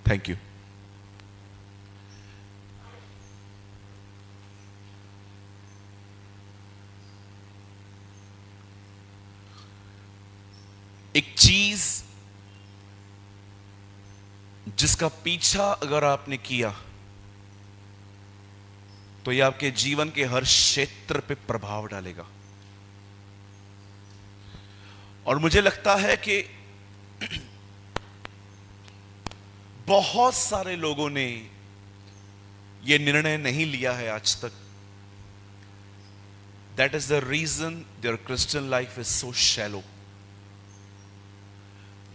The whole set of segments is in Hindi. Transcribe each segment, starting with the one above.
Thank you. एक चीज जिसका पीछा अगर आपने किया तो यह आपके जीवन के हर क्षेत्र पे प्रभाव डालेगा। और मुझे लगता है कि बहुत सारे लोगों ने यह निर्णय नहीं लिया है आज तक। That is the reason their Christian life is so shallow.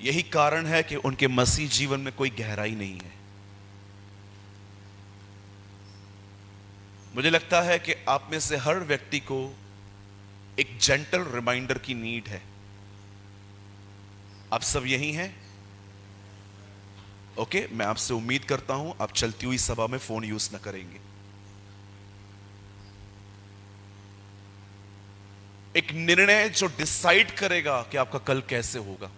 यही कारण है कि उनके मसीह जीवन में कोई गहराई नहीं है। मुझे लगता है कि आप में से हर व्यक्ति को एक जेंटल रिमाइंडर की नीड है। आप सब यही हैं? ओके, मैं आपसे उम्मीद करता हूं आप चलती हुई सभा में फोन यूज न करेंगे। एक निर्णय जो डिसाइड करेगा कि आपका कल कैसे होगा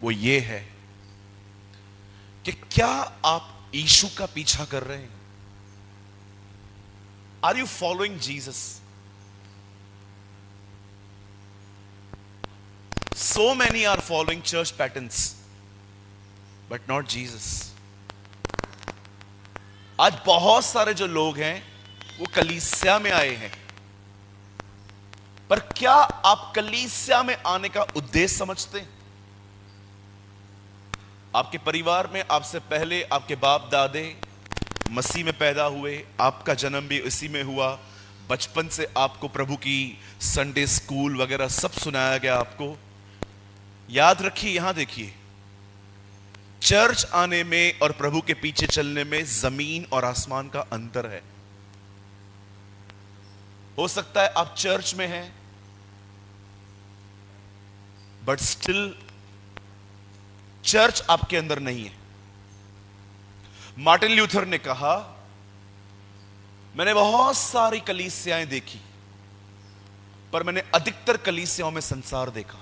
वो ये है कि क्या आप यीशु का पीछा कर रहे हैं? Are you following Jesus? So many are following church patterns but not Jesus. आज बहुत सारे जो लोग हैं वो कलीसिया में आए हैं, पर क्या आप कलीसिया में आने का उद्देश्य समझते हैं? आपके परिवार में आपसे पहले आपके बाप दादे मसीह में पैदा हुए, आपका जन्म भी इसी में हुआ, बचपन से आपको प्रभु की संडे स्कूल वगैरह सब सुनाया गया आपको। याद रखिए, यहां देखिए, चर्च आने में और प्रभु के पीछे चलने में जमीन और आसमान का अंतर है। हो सकता है आप चर्च में हैं बट स्टिल चर्च आपके अंदर नहीं है। मार्टिन ल्यूथर ने कहा, मैंने बहुत सारी कलीसियाएं देखी पर मैंने अधिकतर कलीसियाओं में संसार देखा।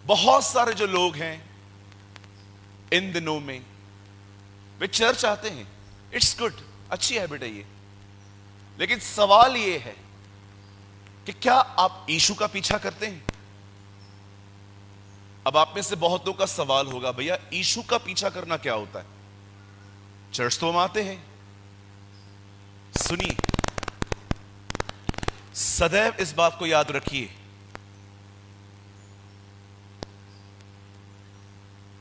बहुत सारे जो लोग हैं इन दिनों में वे चर्च आते हैं, इट्स गुड, अच्छी हैबिट है ये, लेकिन सवाल ये है कि क्या आप यीशु का पीछा करते हैं? अब आप में से बहुतों का सवाल होगा, भैया यीशु का पीछा करना क्या होता है? चर्च तो हम आते हैं। सुनिए, सदैव इस बात को याद रखिए,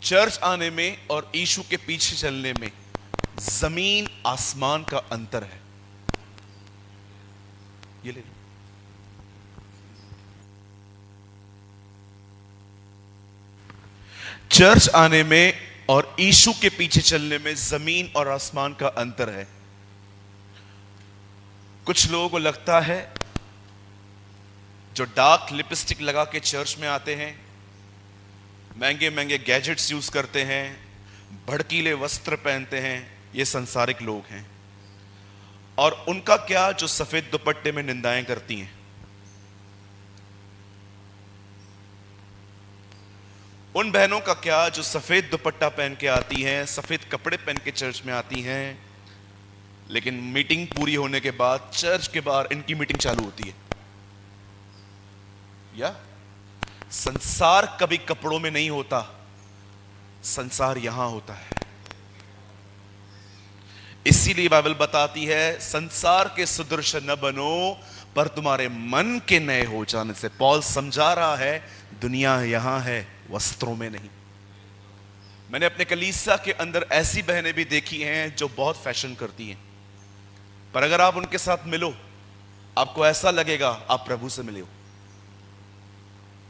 चर्च आने में और यीशु के पीछे चलने में जमीन आसमान का अंतर है। ये ले लो। चर्च आने में और यीशु के पीछे चलने में जमीन और आसमान का अंतर है। कुछ लोगों को लगता है जो डार्क लिपस्टिक लगा के चर्च में आते हैं, महंगे महंगे गैजेट्स यूज करते हैं, भड़कीले वस्त्र पहनते हैं, ये संसारिक लोग हैं। और उनका क्या जो सफेद दुपट्टे में निंदाएं करती हैं। उन बहनों का क्या जो सफेद दुपट्टा पहन के आती हैं, सफेद कपड़े पहन के चर्च में आती हैं, लेकिन मीटिंग पूरी होने के बाद चर्च के बाहर इनकी मीटिंग चालू होती है। या संसार कभी कपड़ों में नहीं होता, संसार यहां होता है। इसीलिए बाइबल बताती है, संसार के सदृश न बनो पर तुम्हारे मन के नए हो जाने से। पॉल समझा रहा है, दुनिया यहां है, वस्त्रों में नहीं। मैंने अपने कलीसिया के अंदर ऐसी बहनें भी देखी हैं जो बहुत फैशन करती हैं, पर अगर आप उनके साथ मिलो आपको ऐसा लगेगा आप प्रभु से मिले हो।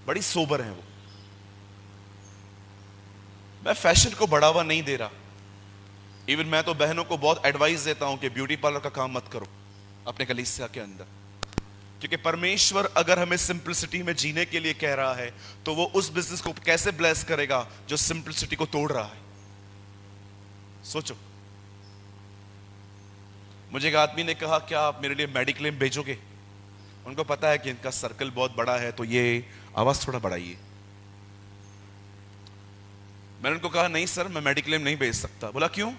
बड़ी सोबर है वो। मैं फैशन को बढ़ावा नहीं दे रहा, इवन मैं तो बहनों को बहुत एडवाइस देता हूं कि ब्यूटी पार्लर का काम मत करो अपने कलीसिया के अंदर, क्योंकि परमेश्वर अगर हमें सिंपलिसिटी में जीने के लिए कह रहा है तो वो उस बिजनेस को कैसे ब्लेस करेगा जो सिंपलिसिटी को तोड़ रहा है। सोचो, मुझे एक आदमी ने कहा, क्या आप मेरे लिए मेडिक्लेम भेजोगे? उनको पता है कि इनका सर्कल बहुत बड़ा है, तो ये आवाज थोड़ा बढ़ाइए। मैंने उनको कहा नहीं सर, मैं मेडिक्लेम नहीं भेज सकता। बोला क्यों?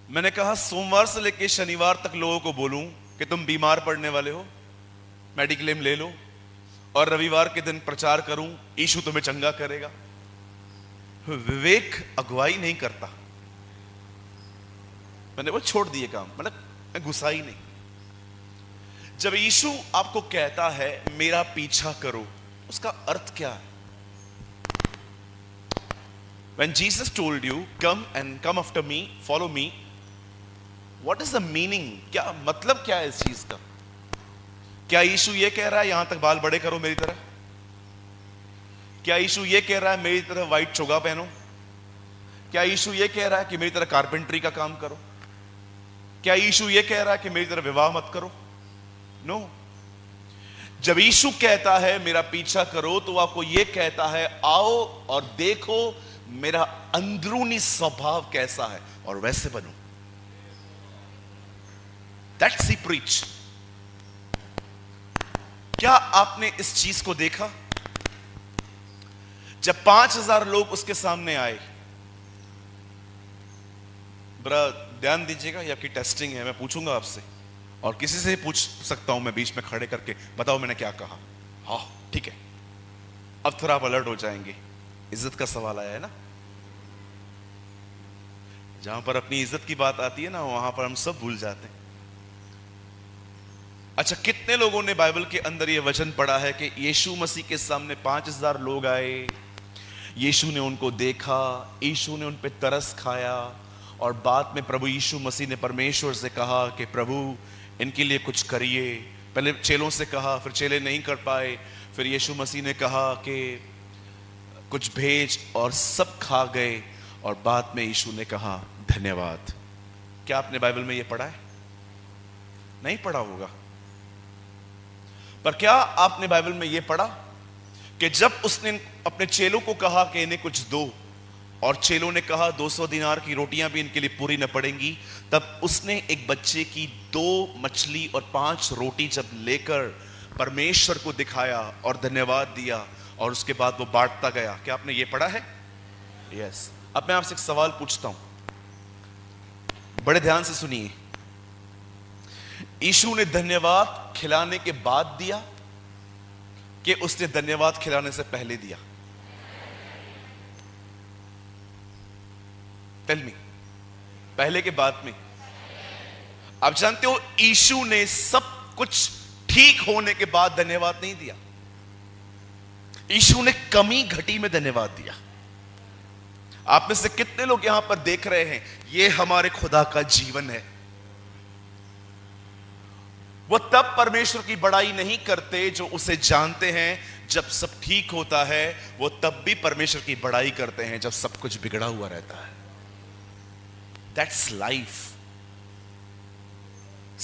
मैंने कहा सोमवार से लेकर शनिवार तक लोगों को बोलूं कि तुम बीमार पड़ने वाले हो, मेडिक्लेम ले लो, और रविवार के दिन प्रचार करूं यीशु तुम्हें चंगा करेगा। विवेक अगुवाई नहीं करता। मैंने वो छोड़ दिए काम, मतलब मैं घुसा ही नहीं। जब यीशु आपको कहता है मेरा पीछा करो, उसका अर्थ क्या है? When Jesus told you come and come after me, follow me, what is the meaning? क्या मतलब क्या है इस चीज का? क्या यीशु ये कह रहा है यहां तक बाल बड़े करो मेरी तरह? क्या यीशु ये कह रहा है मेरी तरह व्हाइट चोगा पहनो? क्या यीशु ये कह रहा है कि मेरी तरह कारपेंट्री का काम करो? क्या यीशु ये कह रहा है कि मेरी तरह विवाह मत करो? नो। जब यीशु कहता है मेरा पीछा करो, तो आपको ये कहता है आओ और देखो मेरा अंदरूनी स्वभाव कैसा है और वैसे बनो। That's he preach। क्या आपने इस चीज को देखा? जब 5000 लोग उसके सामने आए, बड़ा ध्यान दीजिएगा, ये आपकी टेस्टिंग है, मैं पूछूंगा आपसे, और किसी से पूछ सकता हूं मैं बीच में खड़े करके, बताओ मैंने क्या कहा। हाँ ठीक है, अब थोड़ा आप अलर्ट हो जाएंगे। इज्जत का सवाल आया है ना? जहां पर अपनी इज्जत की बात आती है ना, वहां पर हम सब भूल जाते हैं। अच्छा, कितने लोगों ने बाइबल के अंदर यह वचन पढ़ा है कि यीशु मसीह के सामने 5000 लोग आए, यीशु ने उनको देखा, यीशु ने उन पे तरस खाया, और बाद में प्रभु यीशु मसीह ने परमेश्वर से कहा कि प्रभु इनके लिए कुछ करिए। पहले चेलों से कहा, फिर चेले नहीं कर पाए, फिर यीशु मसीह ने कहा कि कुछ भेज, और सब खा गए, और बाद में यीशु ने कहा धन्यवाद। क्या आपने बाइबल में यह पढ़ा है? नहीं पढ़ा होगा, पर क्या आपने बाइबल में यह पढ़ा कि जब उसने अपने चेलों को कहा कि इन्हें कुछ दो, और चेलों ने कहा 200 दिनार की रोटियां भी इनके लिए पूरी न पड़ेंगी, तब उसने एक बच्चे की 2 मछली और 5 रोटी जब लेकर परमेश्वर को दिखाया और धन्यवाद दिया, और उसके बाद वो बांटता गया। क्या आपने ये पढ़ा है? यस। अब मैं आपसे एक सवाल पूछता हूं, बड़े ध्यान से सुनिए। यीशु ने धन्यवाद खिलाने के बाद दिया कि उसने धन्यवाद खिलाने से पहले दिया? टेल मी, पहले के बाद में? आप जानते हो यीशु ने सब कुछ ठीक होने के बाद धन्यवाद नहीं दिया। यीशु ने कमी घटी में धन्यवाद दिया। आप में से कितने लोग यहां पर देख रहे हैं, ये हमारे खुदा का जीवन है। वो तब परमेश्वर की बड़ाई नहीं करते जो उसे जानते हैं। जब सब ठीक होता है, वो तब भी परमेश्वर की बड़ाई करते हैं जब सब कुछ बिगड़ा हुआ रहता है। That's life.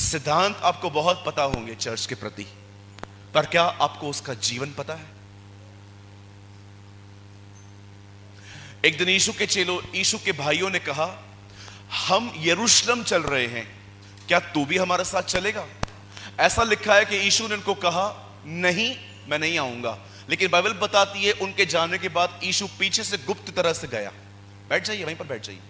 सिद्धांत आपको बहुत पता होंगे चर्च के प्रति, पर क्या आपको उसका जीवन पता है? एक दिन यीशु के भाइयों ने कहा, हम यरूशलेम चल रहे हैं, क्या तू भी हमारे साथ चलेगा? ऐसा लिखा है कि यीशु ने उनको कहा, नहीं मैं नहीं आऊंगा। लेकिन बाइबल बताती है उनके जाने के बाद यीशु पीछे से गुप्त तरह से गया। बैठ जाइए, वहीं पर बैठ जाइए।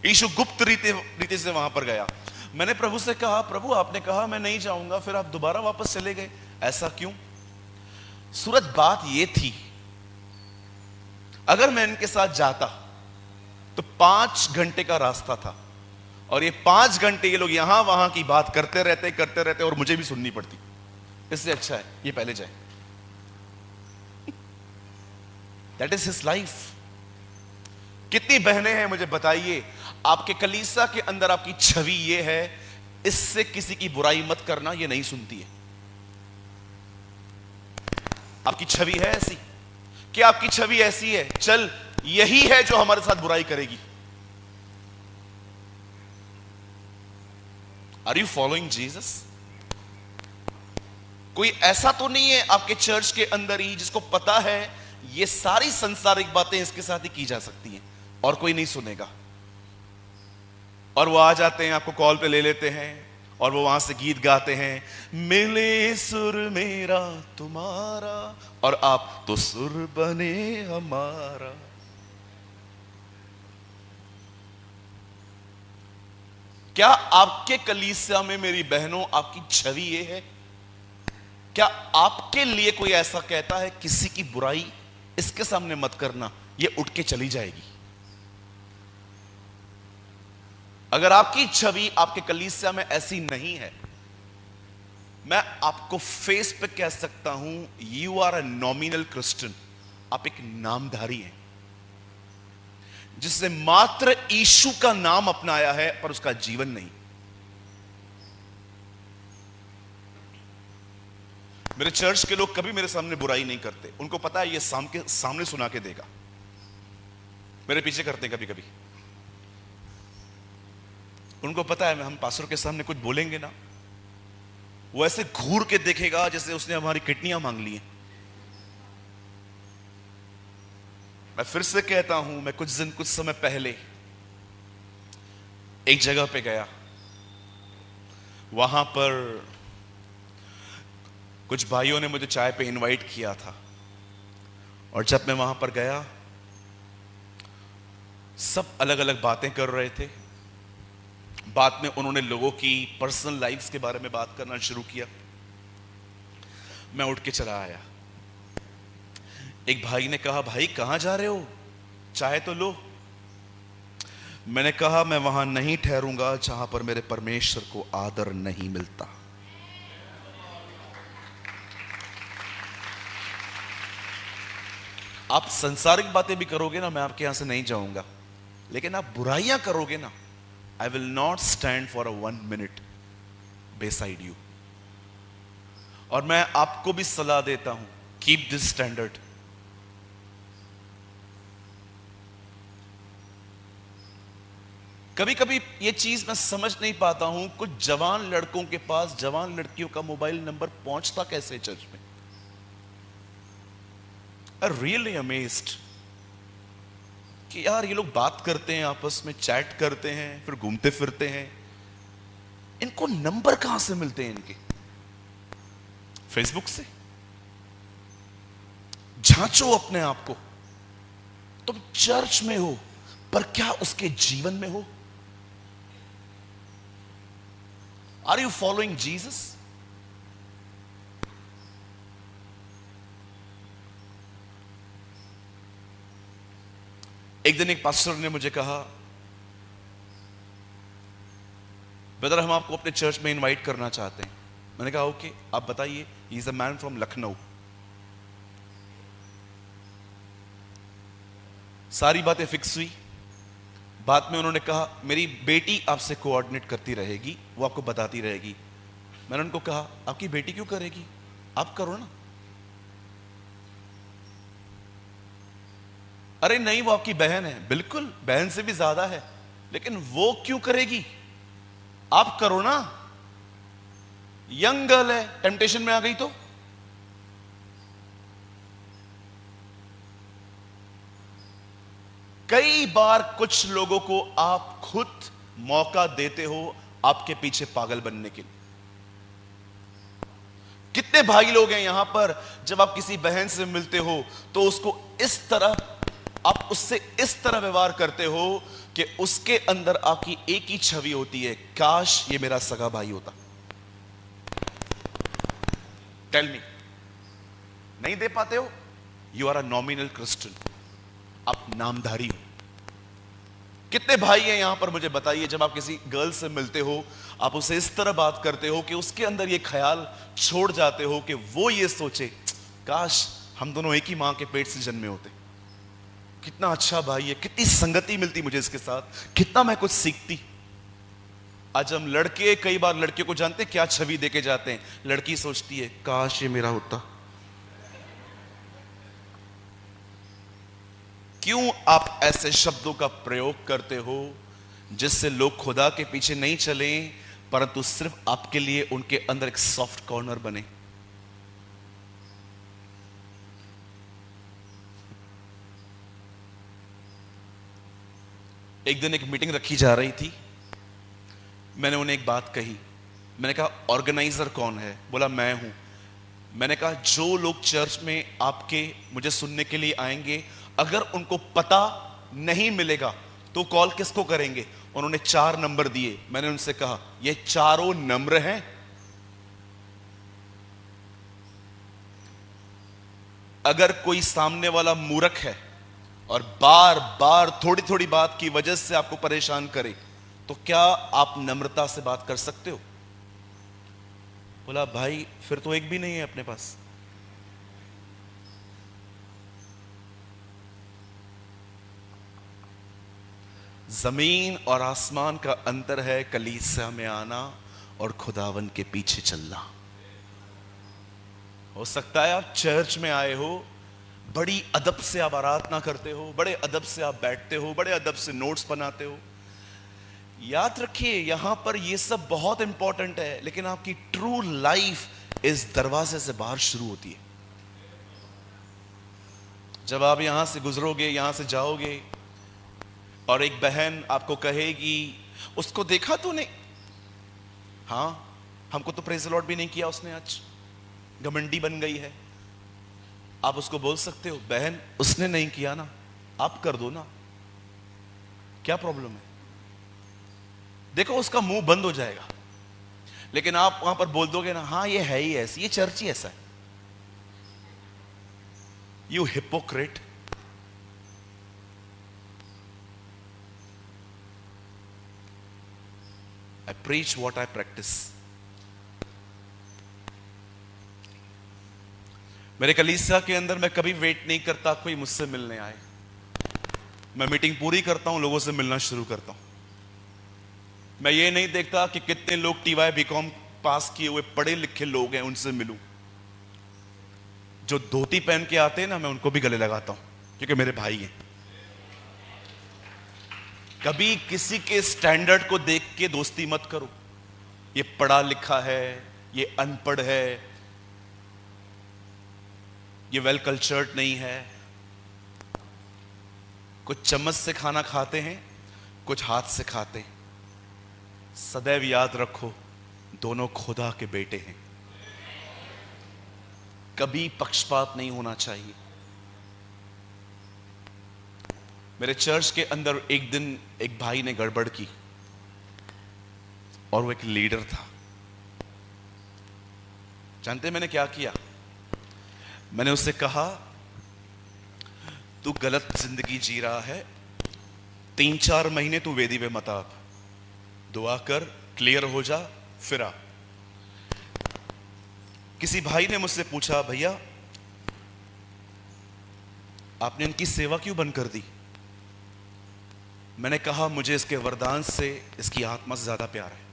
यीशु गुप्त रीति से वहां पर गया। मैंने प्रभु से कहा, प्रभु आपने कहा मैं नहीं जाऊंगा, फिर आप दोबारा वापस चले गए, ऐसा क्यों? सूरज बात यह थी, अगर मैं इनके साथ जाता तो 5 घंटे का रास्ता था, और ये 5 घंटे ये लोग यहां वहां की बात करते रहते और मुझे भी सुननी पड़ती। इससे अच्छा है ये पहले जाए। That is his life. कितनी बहनें हैं मुझे बताइए, आपके कलीसिया के अंदर आपकी छवि ये है, इससे किसी की बुराई मत करना, ये नहीं सुनती है। आपकी छवि है ऐसी? क्या आपकी छवि ऐसी है, चल यही है जो हमारे साथ बुराई करेगी? Are you following Jesus? कोई ऐसा तो नहीं है आपके चर्च के अंदर ही जिसको पता है ये सारी संसारिक बातें इसके साथ ही की जा सकती हैं और कोई नहीं सुनेगा, और वो आ जाते हैं, आपको कॉल पे ले लेते हैं और वो वहां से गीत गाते हैं, मिले सुर मेरा तुम्हारा और आप तो सुर बने हमारा। क्या आपके कलीसिया में मेरी बहनों आपकी छवि ये है? क्या आपके लिए कोई ऐसा कहता है किसी की बुराई इसके सामने मत करना, ये उठ के चली जाएगी? अगर आपकी छवि आपके कलीसिया में ऐसी नहीं है, मैं आपको फेस पे कह सकता हूं, you are a nominal Christian. आप एक नामधारी हैं जिसने मात्र यीशु का नाम अपनाया है पर उसका जीवन नहीं। मेरे चर्च के लोग कभी मेरे सामने बुराई नहीं करते, उनको पता है ये सामने सुना के देगा। मेरे पीछे करते हैं कभी कभी, उनको पता है हम पास्टर के सामने कुछ बोलेंगे ना, वो ऐसे घूर के देखेगा जैसे उसने हमारी किडनियां मांग ली हैं। मैं फिर से कहता हूं, मैं कुछ समय पहले एक जगह पे गया, वहां पर कुछ भाइयों ने मुझे चाय पे इनवाइट किया था, और जब मैं वहां पर गया सब अलग अलग बातें कर रहे थे। बाद में उन्होंने लोगों की पर्सनल लाइफ्स के बारे में बात करना शुरू किया। मैं उठ के चला आया। एक भाई ने कहा, भाई कहां जा रहे हो, चाय तो लो। मैंने कहा, मैं वहां नहीं ठहरूंगा जहां पर मेरे परमेश्वर को आदर नहीं मिलता। आप संसारिक बातें भी करोगे ना, मैं आपके यहां से नहीं जाऊंगा, लेकिन आप बुराइयां करोगे ना, I will not stand for a 1 minute beside you। और मैं आपको भी सलाह देता हूं, कीप दिस स्टैंडर्ड। कभी कभी ये चीज मैं समझ नहीं पाता हूं, कुछ जवान लड़कों के पास जवान लड़कियों का मोबाइल नंबर पहुंचता कैसे चर्च में। आई रियली अमेज्ड कि यार ये लोग बात करते हैं, आपस में चैट करते हैं, फिर घूमते फिरते हैं, इनको नंबर कहां से मिलते हैं इनके? फेसबुक से? जांचो अपने आप को, तुम चर्च में हो पर क्या उसके जीवन में हो? Are you following Jesus? एक दिन एक पास्टर ने मुझे कहा, ब्रदर हम आपको अपने चर्च में इनवाइट करना चाहते हैं। मैंने कहा ओके, आप बताइए। He is a man from Lucknow. सारी बातें फिक्स हुई। बाद में उन्होंने कहा, मेरी बेटी आपसे कोऑर्डिनेट करती रहेगी, वो आपको बताती रहेगी। मैंने उनको कहा, आपकी बेटी क्यों करेगी, आप करो ना। अरे नहीं, वो आपकी बहन है। बिल्कुल, बहन से भी ज्यादा है, लेकिन वो क्यों करेगी, आप करो ना। यंग गर्ल है, टेम्पटेशन में आ गई तो। कई बार कुछ लोगों को आप खुद मौका देते हो आपके पीछे पागल बनने के लिए। कितने भाई लोग हैं यहां पर, जब आप किसी बहन से मिलते हो तो उसको इस तरह, आप उससे इस तरह व्यवहार करते हो कि उसके अंदर आपकी एक ही छवि होती है, काश ये मेरा सगा भाई होता। टेल मी, नहीं दे पाते हो? You are a nominal Christian, आप नामधारी हो। कितने भाई हैं यहां पर, मुझे बताइए, जब आप किसी गर्ल से मिलते हो आप उसे इस तरह बात करते हो कि उसके अंदर ये ख्याल छोड़ जाते हो कि वो ये सोचे, काश हम दोनों एक ही मां के पेट से जन्मे होते। कितना अच्छा भाई है, कितनी संगति मिलती मुझे इसके साथ, कितना मैं कुछ सीखती। आज हम लड़के कई बार लड़कियों को जानते हैं क्या छवि देके जाते हैं। लड़की सोचती है, काश ये मेरा होता। क्यों आप ऐसे शब्दों का प्रयोग करते हो जिससे लोग खुदा के पीछे नहीं चले, परंतु सिर्फ आपके लिए उनके अंदर एक सॉफ्ट कॉर्नर बने? एक दिन एक मीटिंग रखी जा रही थी, मैंने उन्हें एक बात कही, मैंने कहा ऑर्गेनाइजर कौन है? बोला मैं हूं। मैंने कहा जो लोग चर्च में आपके मुझे सुनने के लिए आएंगे, अगर उनको पता नहीं मिलेगा तो कॉल किसको करेंगे? उन्होंने 4 नंबर दिए। मैंने उनसे कहा ये चारों नम्र हैं? अगर कोई सामने वाला मूर्ख है और बार बार थोड़ी थोड़ी बात की वजह से आपको परेशान करे, तो क्या आप नम्रता से बात कर सकते हो? बोला भाई फिर तो एक भी नहीं है अपने पास। जमीन और आसमान का अंतर है कलीसिया में आना और खुदावन के पीछे चलना। हो सकता है आप चर्च में आए हो, बड़ी अदब से आप आराधना करते हो, बड़े अदब से आप बैठते हो, बड़े अदब से नोट्स बनाते हो। याद रखिए यहां पर ये सब बहुत इंपॉर्टेंट है, लेकिन आपकी ट्रू लाइफ इस दरवाजे से बाहर शुरू होती है। जब आप यहां से गुजरोगे, यहां से जाओगे और एक बहन आपको कहेगी उसको देखा तूने? हाँ, हमको तो प्रेज़ द लॉर्ड भी नहीं किया उसने, आज घमंडी बन गई है। आप उसको बोल सकते हो बहन उसने नहीं किया ना, आप कर दो ना, क्या प्रॉब्लम है? देखो उसका मुंह बंद हो जाएगा। लेकिन आप वहां पर बोल दोगे ना, हाँ ये है ही ऐसी, ये चर्च ही ऐसा है। You hypocrite. I preach what I practice. मेरे कलीसिया के अंदर मैं कभी वेट नहीं करता कोई मुझसे मिलने आए। मैं मीटिंग पूरी करता हूं, लोगों से मिलना शुरू करता हूं। मैं ये नहीं देखता कि कितने लोग TY BCom पास किए हुए पढ़े लिखे लोग हैं, उनसे मिलूं। जो धोती पहन के आते हैं ना, मैं उनको भी गले लगाता हूं, क्योंकि मेरे भाई हैं। कभी किसी के स्टैंडर्ड को देख के दोस्ती मत करो। ये पढ़ा लिखा है, ये अनपढ़ है, ये वेल कल्चर्ड नहीं है। कुछ चम्मच से खाना खाते हैं, कुछ हाथ से खाते हैं। सदैव याद रखो दोनों खुदा के बेटे हैं। कभी पक्षपात नहीं होना चाहिए। मेरे चर्च के अंदर एक दिन एक भाई ने गड़बड़ की, और वो एक लीडर था। जानते मैंने क्या किया? मैंने उससे कहा तू गलत जिंदगी जी रहा है, 3-4 महीने तू वेदी पे मत आ, दुआ कर, क्लियर हो जा, फिर आ। किसी भाई ने मुझसे पूछा भैया आपने इनकी सेवा क्यों बंद कर दी? मैंने कहा मुझे इसके वरदान से इसकी आत्मा से ज्यादा प्यार है।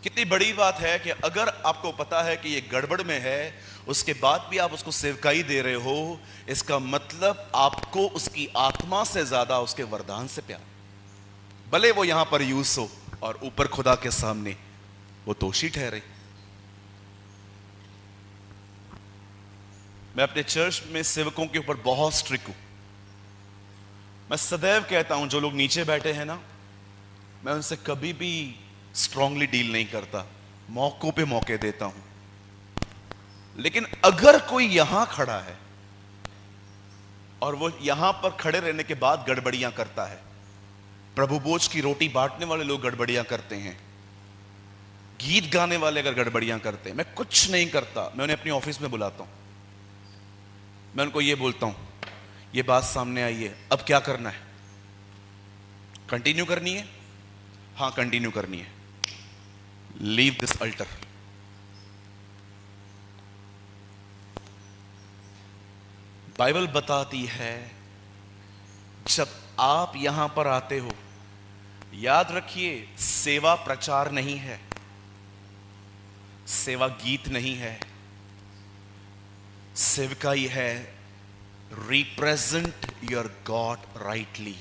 कितनी बड़ी बात है कि अगर आपको पता है कि ये गड़बड़ में है, उसके बाद भी आप उसको सेवकाई दे रहे हो, इसका मतलब आपको उसकी आत्मा से ज्यादा उसके वरदान से प्यार। भले वो यहां पर यूज हो और ऊपर खुदा के सामने वो दोषी ठहरे। मैं अपने चर्च में सेवकों के ऊपर बहुत स्ट्रिक्ट हूं। मैं सदैव कहता हूं जो लोग नीचे बैठे हैं ना, मैं उनसे कभी भी स्ट्रांगली डील नहीं करता, मौकों पे मौके देता हूं। लेकिन अगर कोई यहां खड़ा है और वो यहां पर खड़े रहने के बाद गड़बड़ियां करता है, प्रभु बोझ की रोटी बांटने वाले लोग गड़बड़ियां करते हैं, गीत गाने वाले अगर गड़बड़ियां करते हैं, मैं कुछ नहीं करता। मैं उन्हें अपनी ऑफिस में बुलाता हूं, मैं उनको ये बोलता हूं ये बात सामने आई है, अब क्या करना है? कंटिन्यू करनी है? हां कंटिन्यू करनी है। Leave this alter. बाइबल बताती है जब आप यहां पर आते हो, याद रखिए सेवा प्रचार नहीं है, सेवा गीत नहीं है, सेवकाई है रिप्रेजेंट योर गॉड राइटली।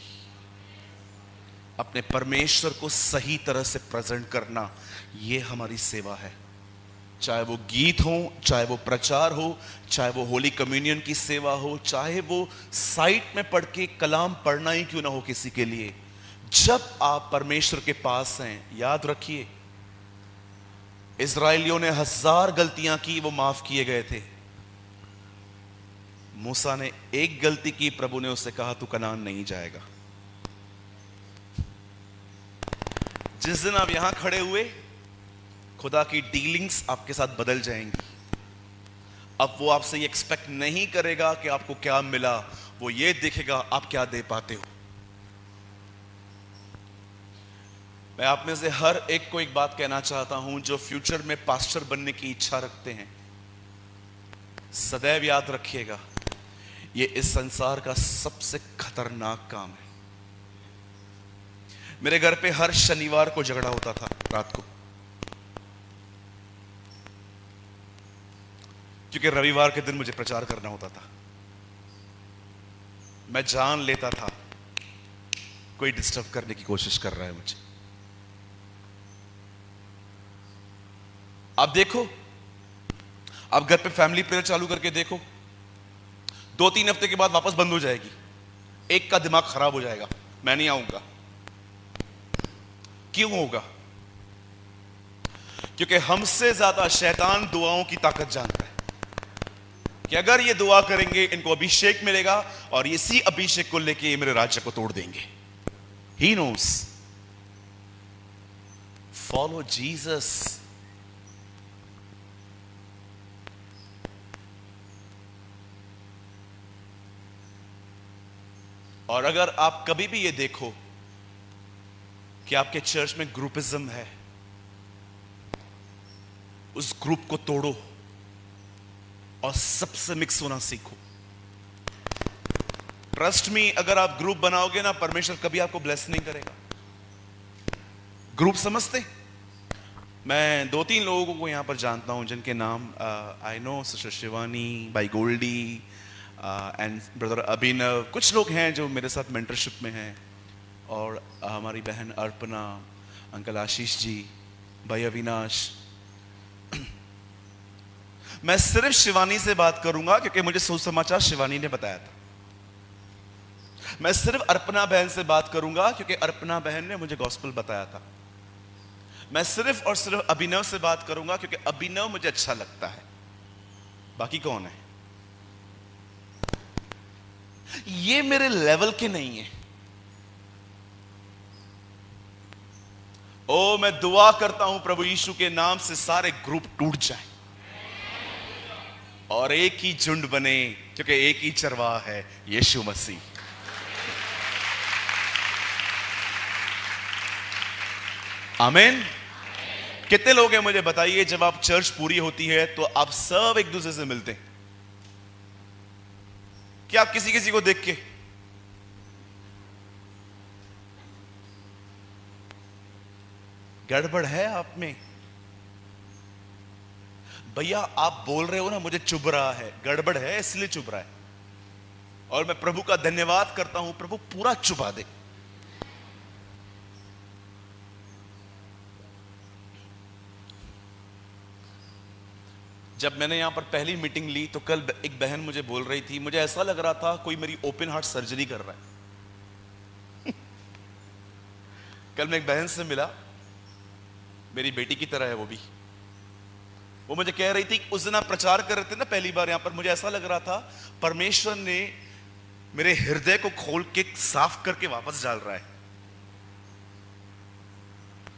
अपने परमेश्वर को सही तरह से प्रेजेंट करना, यह हमारी सेवा है। चाहे वो गीत हो, चाहे वो प्रचार हो, चाहे वो होली कम्युनियन की सेवा हो, चाहे वो साइट में पढ़ के कलाम पढ़ना ही क्यों ना हो किसी के लिए, जब आप परमेश्वर के पास हैं, याद रखिए, इस्राएलियों ने 1000 गलतियां की, वो माफ किए गए थे। मूसा ने एक गलती की, प्रभु ने उससे कहा तू कनान नहीं जाएगा। जिस दिन आप यहां खड़े हुए, खुदा की डीलिंग्स आपके साथ बदल जाएंगी। अब वो आपसे ये एक्सपेक्ट नहीं करेगा कि आपको क्या मिला, वो ये देखेगा आप क्या दे पाते हो। मैं आप में से हर एक को एक बात कहना चाहता हूं, जो फ्यूचर में पास्टर बनने की इच्छा रखते हैं, सदैव याद रखिएगा, ये इस संसार का सबसे खतरनाक काम है। मेरे घर पे हर शनिवार को झगड़ा होता था रात को, क्योंकि रविवार के दिन मुझे प्रचार करना होता था। मैं जान लेता था कोई डिस्टर्ब करने की कोशिश कर रहा है मुझे। आप देखो, आप घर पे फैमिली प्रेयर चालू करके देखो, 2-3 हफ्ते के बाद वापस बंद हो जाएगी। एक का दिमाग खराब हो जाएगा, मैं नहीं आऊंगा। क्यों होगा? क्योंकि हमसे ज्यादा शैतान दुआओं की ताकत जानता है कि अगर ये दुआ करेंगे इनको अभिषेक मिलेगा और इसी अभिषेक को लेके ये मेरे राज्य को तोड़ देंगे। He knows. Follow Jesus. और अगर आप कभी भी ये देखो कि आपके चर्च में ग्रुपिज्म है, उस ग्रुप को तोड़ो और सबसे मिक्स होना सीखो। ट्रस्ट मी, अगर आप ग्रुप बनाओगे ना, परमेश्वर कभी आपको ब्लेस नहीं करेगा। ग्रुप समझते? मैं 2-3 लोगों को यहां पर जानता हूं जिनके नाम आई नो, सिस्टर शिवानी, भाई गोल्डी एंड ब्रदर अभिनव। कुछ लोग हैं जो मेरे साथ मेंटरशिप में हैं, और हमारी बहन अर्पणा, अंकल आशीष जी, भाई अविनाश। मैं सिर्फ शिवानी से बात करूंगा क्योंकि मुझे सुसमाचार शिवानी ने बताया था। मैं सिर्फ अर्पणा बहन से बात करूंगा क्योंकि अर्पणा बहन ने मुझे गॉस्पेल बताया था। मैं सिर्फ और सिर्फ अभिनव से बात करूंगा क्योंकि अभिनव मुझे अच्छा लगता है। बाकी कौन है? ये मेरे लेवल के नहीं है। ओ, मैं दुआ करता हूं प्रभु यीशु के नाम से सारे ग्रुप टूट जाएं और एक ही झुंड बने, क्योंकि एक ही चरवाहा है, यीशु मसीह। आमीन। कितने लोग हैं मुझे बताइए, जब आप चर्च पूरी होती है तो आप सब एक दूसरे से मिलते हैं? क्या आप किसी किसी को देख के गड़बड़ है आप में? भैया आप बोल रहे हो ना मुझे चुभ रहा है, गड़बड़ है इसलिए चुभ रहा है। और मैं प्रभु का धन्यवाद करता हूं, प्रभु पूरा चुभा दे। जब मैंने यहां पर पहली मीटिंग ली तो कल एक बहन मुझे बोल रही थी, मुझे ऐसा लग रहा था कोई मेरी ओपन हार्ट सर्जरी कर रहा है। कल मैं एक बहन से मिला, मेरी बेटी की तरह है वो भी। वो मुझे कह रही थी, उस दिन आप प्रचार कर रहे थे ना पहली बार यहां पर, मुझे ऐसा लग रहा था परमेश्वर ने मेरे हृदय को खोल के साफ करके वापस डाल रहा है।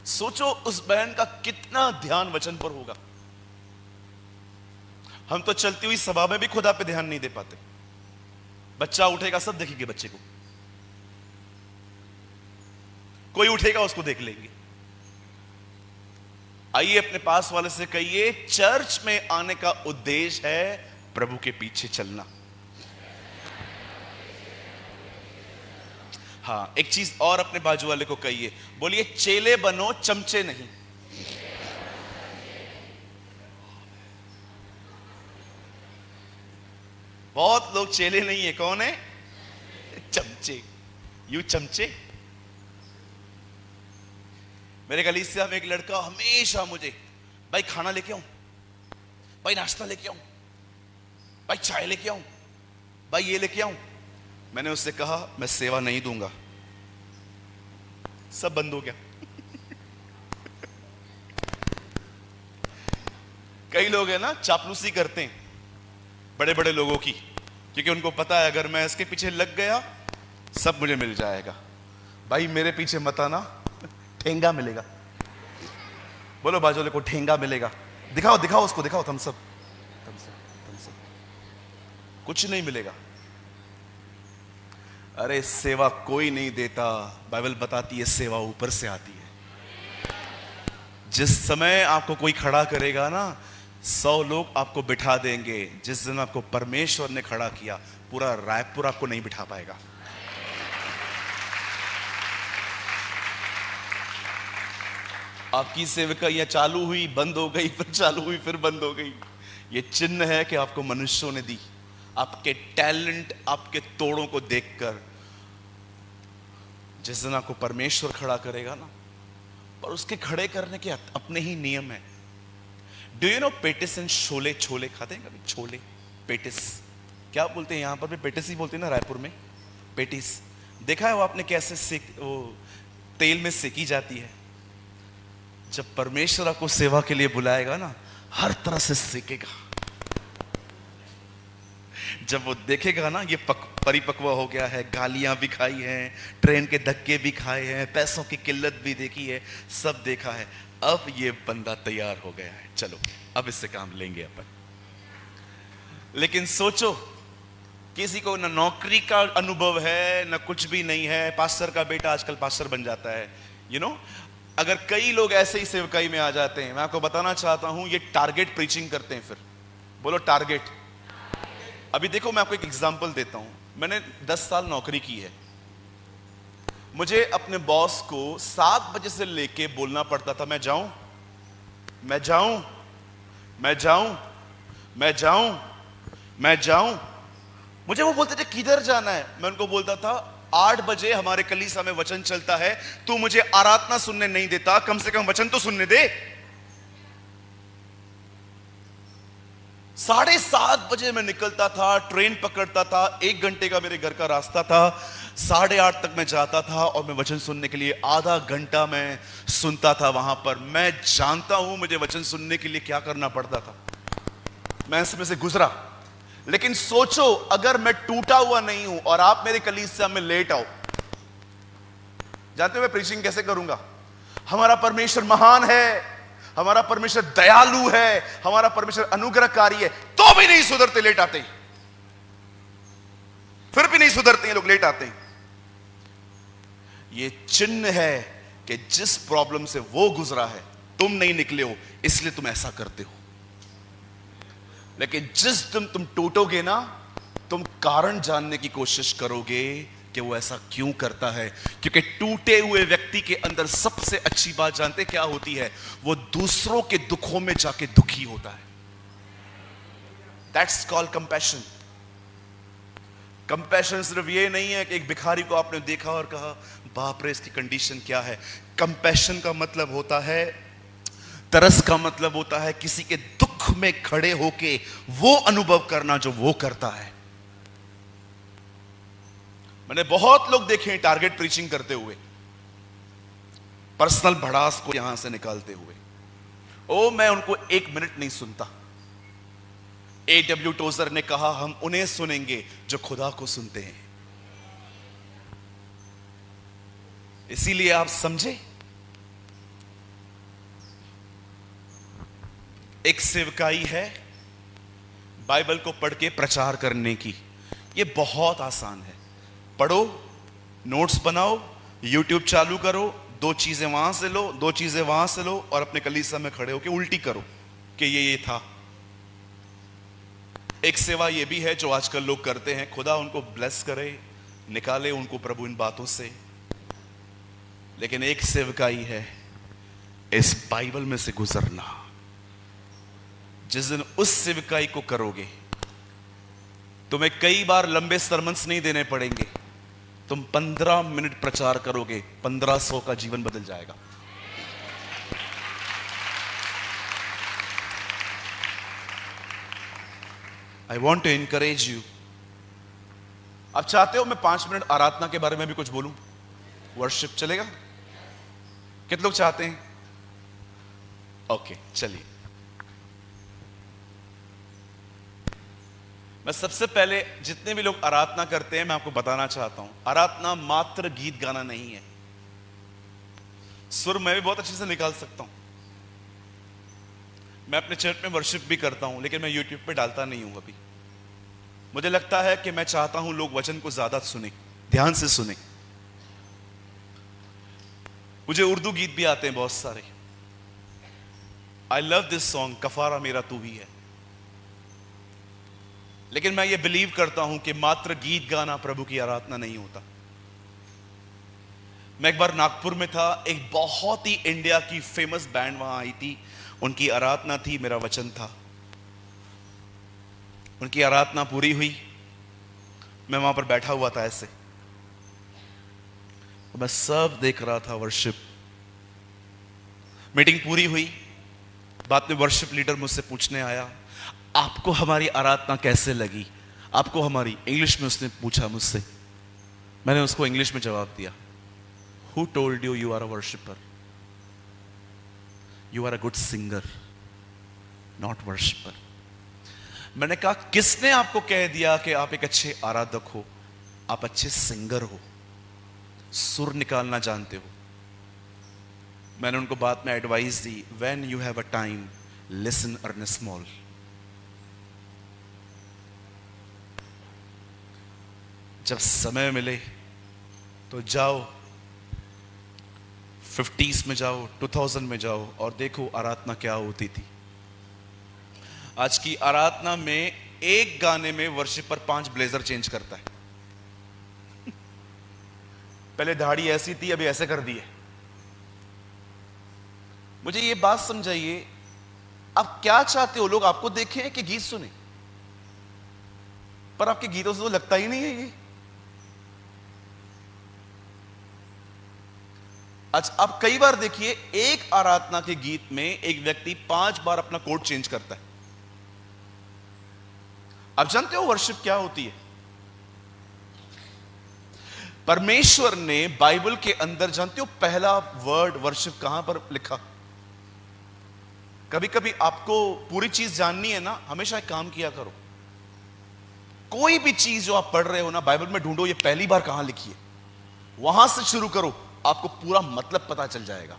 सोचो उस बहन का कितना ध्यान वचन पर होगा। हम तो चलती हुई सभा में भी खुदा पे ध्यान नहीं दे पाते। बच्चा उठेगा सब देखेंगे बच्चे को, कोई उठेगा उसको देख लेंगे। आइए अपने पास वाले से कहिए, चर्च में आने का उद्देश्य है प्रभु के पीछे चलना। हाँ, एक चीज और अपने बाजू वाले को कहिए, बोलिए चेले बनो, चमचे नहीं। बहुत लोग चेले नहीं है, कौन है? चमचे। यू चमचे। मेरे कलीसिया में एक लड़का हमेशा मुझे, भाई खाना लेके आऊं, भाई नाश्ता लेके आऊं, भाई चाय लेके आऊं, भाई ये लेके आऊं। मैंने उससे कहा मैं सेवा नहीं दूंगा, सब बंद हो गया। कई लोग हैं ना, चापलूसी करते हैं बड़े बड़े लोगों की, क्योंकि उनको पता है अगर मैं इसके पीछे लग गया सब मुझे मिल जाएगा। भाई मेरे पीछे मत आना, ठेंगा मिलेगा। बोलो बाजू वाले को, ठेंगा मिलेगा। दिखाओ दिखाओ उसको, दिखाओ thumbs up, thumbs up, thumbs up. कुछ नहीं मिलेगा। अरे सेवा कोई नहीं देता, बाइबल बताती है सेवा ऊपर से आती है। जिस समय आपको कोई खड़ा करेगा ना, 100 लोग आपको बिठा देंगे। जिस दिन आपको परमेश्वर ने खड़ा किया, पूरा रायपुर आपको नहीं बिठा पाएगा। आपकी सेवकाइयां चालू हुई, बंद हो गई, फिर चालू हुई, फिर बंद हो गई। ये चिन्ह है कि आपको मनुष्यों ने दी, आपके टैलेंट, आपके तोड़ों को देखकर। जिस दिन आपको परमेश्वर खड़ा करेगा ना, पर उसके खड़े करने के अपने ही नियम है। Do you know patties and chole? छोले खाते हैं कभी? छोले, पेटिस क्या बोलते हैं? यहां पर भी पेटिस ही बोलते हैं ना, रायपुर में पेटिस। देखा है वो आपने कैसे वो तेल में सेकी जाती है? जब परमेश्वर आपको सेवा के लिए बुलाएगा ना, हर तरह से सेकेगा। जब वो देखेगा ना ये परिपक्व हो गया है, गालियां भी खाई हैं, ट्रेन के धक्के भी खाए हैं, पैसों की किल्लत भी देखी है, सब देखा है, अब ये बंदा तैयार हो गया है, चलो अब इससे काम लेंगे अपन। लेकिन सोचो, किसी को ना नौकरी का अनुभव है, ना कुछ भी नहीं है। पास्टर का बेटा आजकल पास्टर बन जाता है, यू नो। अगर कई लोग ऐसे ही सेवकाई में आ जाते हैं, मैं आपको बताना चाहता हूं, ये टारगेट प्रीचिंग करते हैं। फिर बोलो टारगेट। अभी देखो, मैं आपको एक एग्जांपल देता हूं। मैंने 10 साल नौकरी की है। मुझे अपने बॉस को 7 बजे से लेके बोलना पड़ता था, मैं जाऊं, मैं जाऊं, मैं जाऊं, मैं जाऊं, मैं जाऊं। मुझे वो बोलते थे किधर जाना है? मैं उनको बोलता था 8 बजे हमारे कलीसिया में वचन चलता है, तू मुझे आराधना सुनने नहीं देता, कम से कम वचन तो सुनने दे। 7:30 बजे मैं निकलता था, ट्रेन पकड़ता था, 1 घंटे का मेरे घर का रास्ता था, 8:30 तक मैं जाता था और मैं वचन सुनने के लिए आधा घंटा मैं सुनता था वहां पर। मैं जानता हूं मुझे वचन सुनने के लिए क्या करना पड़ता था, मैं इसमें से गुजरा। लेकिन सोचो, अगर मैं टूटा हुआ नहीं हूं और आप मेरे कलीसिया में लेट आओ, जानते हो मैं प्रीचिंग कैसे करूंगा? हमारा परमेश्वर महान है, हमारा परमेश्वर दयालु है, हमारा परमेश्वर अनुग्रहकारी है, तो भी नहीं सुधरते, लेट आते हैं। फिर भी नहीं सुधरते हैं लोग, लेट आते हैं। ये चिन्ह है कि जिस प्रॉब्लम से वो गुजरा है, तुम नहीं निकले हो, इसलिए तुम ऐसा करते हो। लेकिन जिस दिन तुम टूटोगे ना, तुम कारण जानने की कोशिश करोगे कि वो ऐसा क्यों करता है। क्योंकि टूटे हुए व्यक्ति के अंदर सबसे अच्छी बात जानते क्या होती है? वो दूसरों के दुखों में जाके दुखी होता है। That's called compassion. कंपैशन सिर्फ ये नहीं है कि एक भिखारी को आपने देखा और कहा बाप रे इसकी कंडीशन क्या है। कंपैशन का मतलब होता है, तरस का मतलब होता है किसी के दुख में खड़े होके वो अनुभव करना जो वो करता है। मैंने बहुत लोग देखे हैं टारगेट प्रीचिंग करते हुए, पर्सनल भड़ास को यहां से निकालते हुए। ओ मैं उनको 1 मिनट नहीं सुनता। A.W. टोजर ने कहा हम उन्हें सुनेंगे जो खुदा को सुनते हैं। इसीलिए आप समझे, एक सेवकाई है बाइबल को पढ़ के प्रचार करने की। ये बहुत आसान है। पढ़ो, नोट्स बनाओ, यूट्यूब चालू करो, 2 चीजें वहां से लो, 2 चीजें वहां से लो और अपने कलीसिया में खड़े होकर उल्टी करो कि ये था। एक सेवा ये भी है जो आजकल लोग करते हैं, खुदा उनको ब्लेस करे, निकाले उनको प्रभु इन बातों से। लेकिन एक सेवकाई है इस बाइबल में से गुजरना। जिस दिन उस सेवकाई को करोगे, तुम्हें कई बार लंबे सरमन्स नहीं देने पड़ेंगे। तुम 15 मिनट प्रचार करोगे, 1500 का जीवन बदल जाएगा। I want to encourage you. आप चाहते हो मैं 5 मिनट आराधना के बारे में भी कुछ बोलूं? वर्शिप चलेगा? कितने लोग चाहते हैं? ओके, चलिए। मैं सबसे पहले जितने भी लोग आराधना करते हैं, मैं आपको बताना चाहता हूं, आराधना मात्र गीत गाना नहीं है। सुर मैं भी बहुत अच्छे से निकाल सकता हूं, मैं अपने चर्च में वर्शिप भी करता हूं, लेकिन मैं यूट्यूब पे डालता नहीं हूं अभी। मुझे लगता है कि मैं चाहता हूं लोग वचन को ज्यादा सुने, ध्यान से सुने। मुझे उर्दू गीत भी आते हैं बहुत सारे। आई लव दिस सॉन्ग, कफारा मेरा तू ही है। लेकिन मैं ये बिलीव करता हूं कि मात्र गीत गाना प्रभु की आराधना नहीं होता। मैं एक बार नागपुर में था, एक बहुत ही इंडिया की फेमस बैंड वहां आई थी, उनकी आराधना थी, मेरा वचन था। उनकी आराधना पूरी हुई, मैं वहां पर बैठा हुआ था ऐसे, मैं सब देख रहा था वर्शिप। मीटिंग पूरी हुई, बाद में वर्शिप लीडर मुझसे पूछने आया, आपको हमारी आराधना कैसे लगी? आपको हमारी, इंग्लिश में उसने पूछा मुझसे। मैंने उसको इंग्लिश में जवाब दिया, Who told you you are a worshipper? You are a good singer, not worshipper. मैंने कहा, किसने आपको कह दिया कि आप एक अच्छे आराधक हो? आप अच्छे सिंगर हो, सुर निकालना जानते हो। मैंने उनको बाद में advice the, When you have a time, listen earnest small. जब समय मिले तो जाओ, 50s में जाओ, 2000 में जाओ और देखो आराधना क्या होती थी। आज की आराधना में एक गाने में वर्शिपर 5 ब्लेजर चेंज करता है। पहले दाढ़ी ऐसी थी, अभी ऐसे कर दी है। मुझे ये बात समझाइए, आप क्या चाहते हो? लोग आपको देखें कि गीत सुने? पर आपके गीतों से तो लगता ही नहीं है ये। आज आप कई बार देखिए, एक आराधना के गीत में एक व्यक्ति 5 बार अपना कोड चेंज करता है। आप जानते हो वर्शिप क्या होती है? परमेश्वर ने बाइबल के अंदर, जानते हो पहला वर्ड वर्शिप कहां पर लिखा? कभी कभी आपको पूरी चीज जाननी है ना, हमेशा एक काम किया करो, कोई भी चीज जो आप पढ़ रहे हो ना, बाइबल में ढूंढो ये पहली बार कहां लिखी है, वहां से शुरू करो, आपको पूरा मतलब पता चल जाएगा।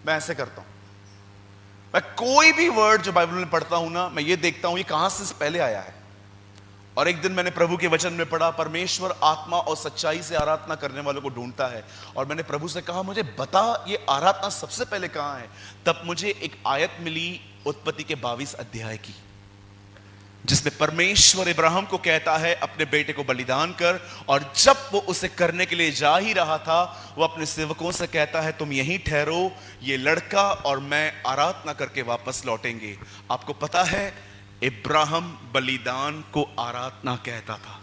मैं ऐसे करता हूं, मैं कोई भी वर्ड जो बाइबल में पढ़ता हूं ना, मैं ये देखता हूं ये कहां से पहले आया है। और एक दिन मैंने प्रभु के वचन में पढ़ा, परमेश्वर आत्मा और सच्चाई से आराधना करने वालों को ढूंढता है। और मैंने प्रभु से कहा, मुझे बता ये आराधना सबसे पहले कहां है। तब मुझे एक आयत मिली उत्पत्ति के 22 अध्याय की, जिसमें परमेश्वर इब्राहिम को कहता है अपने बेटे को बलिदान कर। और जब वो उसे करने के लिए जा ही रहा था, वो अपने सेवकों से कहता है, तुम यहीं ठहरो, ये लड़का और मैं आराधना करके वापस लौटेंगे। आपको पता है, इब्राहिम बलिदान को आराधना कहता था।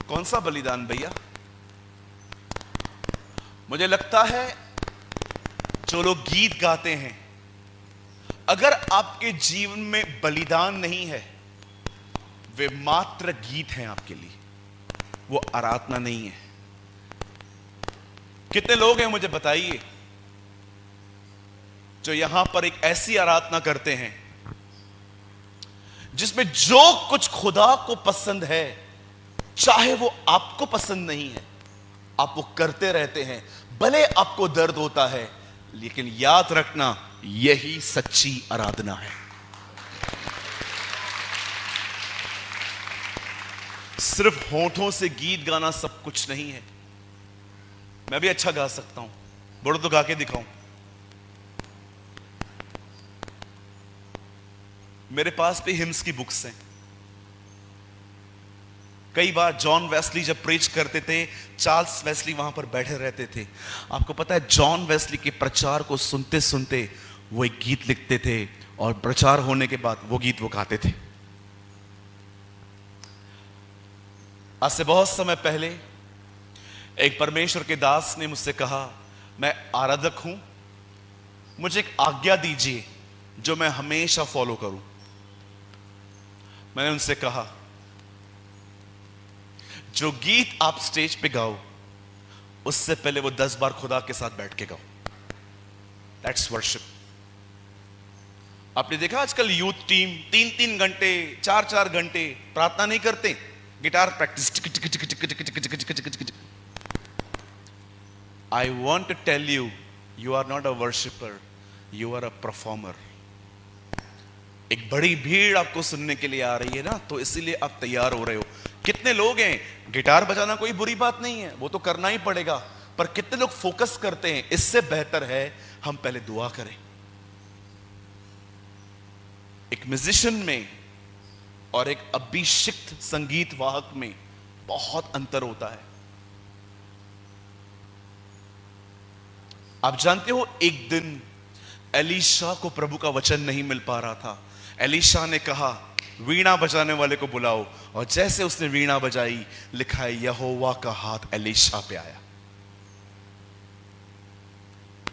कौन सा बलिदान भैया? मुझे लगता है जो लोग गीत गाते हैं, अगर आपके जीवन में बलिदान नहीं है, वे मात्र गीत हैं आपके लिए, वो आराधना नहीं है। कितने लोग हैं मुझे बताइए जो यहां पर एक ऐसी आराधना करते हैं जिसमें जो कुछ खुदा को पसंद है, चाहे वो आपको पसंद नहीं है, आप वो करते रहते हैं, भले आपको दर्द होता है, लेकिन याद रखना यही सच्ची आराधना है। सिर्फ होठों से गीत गाना सब कुछ नहीं है। मैं भी अच्छा गा सकता हूं, बोलो तो गा के दिखाऊं। मेरे पास भी हिम्स की बुक्स हैं। कई बार जॉन वेस्ली जब प्रीच करते थे, चार्ल्स वेस्ली वहां पर बैठे रहते थे। आपको पता है, जॉन वेस्ली के प्रचार को सुनते सुनते वो एक गीत लिखते थे और प्रचार होने के बाद वो गीत वो गाते थे। आज से बहुत समय पहले एक परमेश्वर के दास ने मुझसे कहा, मैं आराधक हूं, मुझे एक आज्ञा दीजिए जो मैं हमेशा फॉलो करूं। मैंने उनसे कहा, जो गीत आप स्टेज पे गाओ उससे पहले वो 10 बार खुदा के साथ बैठ के गाओ। That's worship. आपने देखा आजकल यूथ टीम 3-3 घंटे 4-4 घंटे प्रार्थना नहीं करते, guitar practice. I want to tell you, you are not a worshipper, you are a performer. एक बड़ी भीड़ आपको सुनने के लिए आ रही है ना, तो इसीलिए आप तैयार हो रहे हो। कितने लोग हैं, गिटार बजाना कोई बुरी बात नहीं है, वो तो करना ही पड़ेगा, पर कितने लोग फोकस करते हैं? इससे बेहतर है हम पहले दुआ करें। एक म्यूजिशियन में और एक अभिषिक्त संगीत वाहक में बहुत अंतर होता है। आप जानते हो, एक दिन एलीशा को प्रभु का वचन नहीं मिल पा रहा था। एलीशा ने कहा वीणा बजाने वाले को बुलाओ, और जैसे उसने वीणा बजाई, लिखा है यहोवा का हाथ एलीशा पे आया।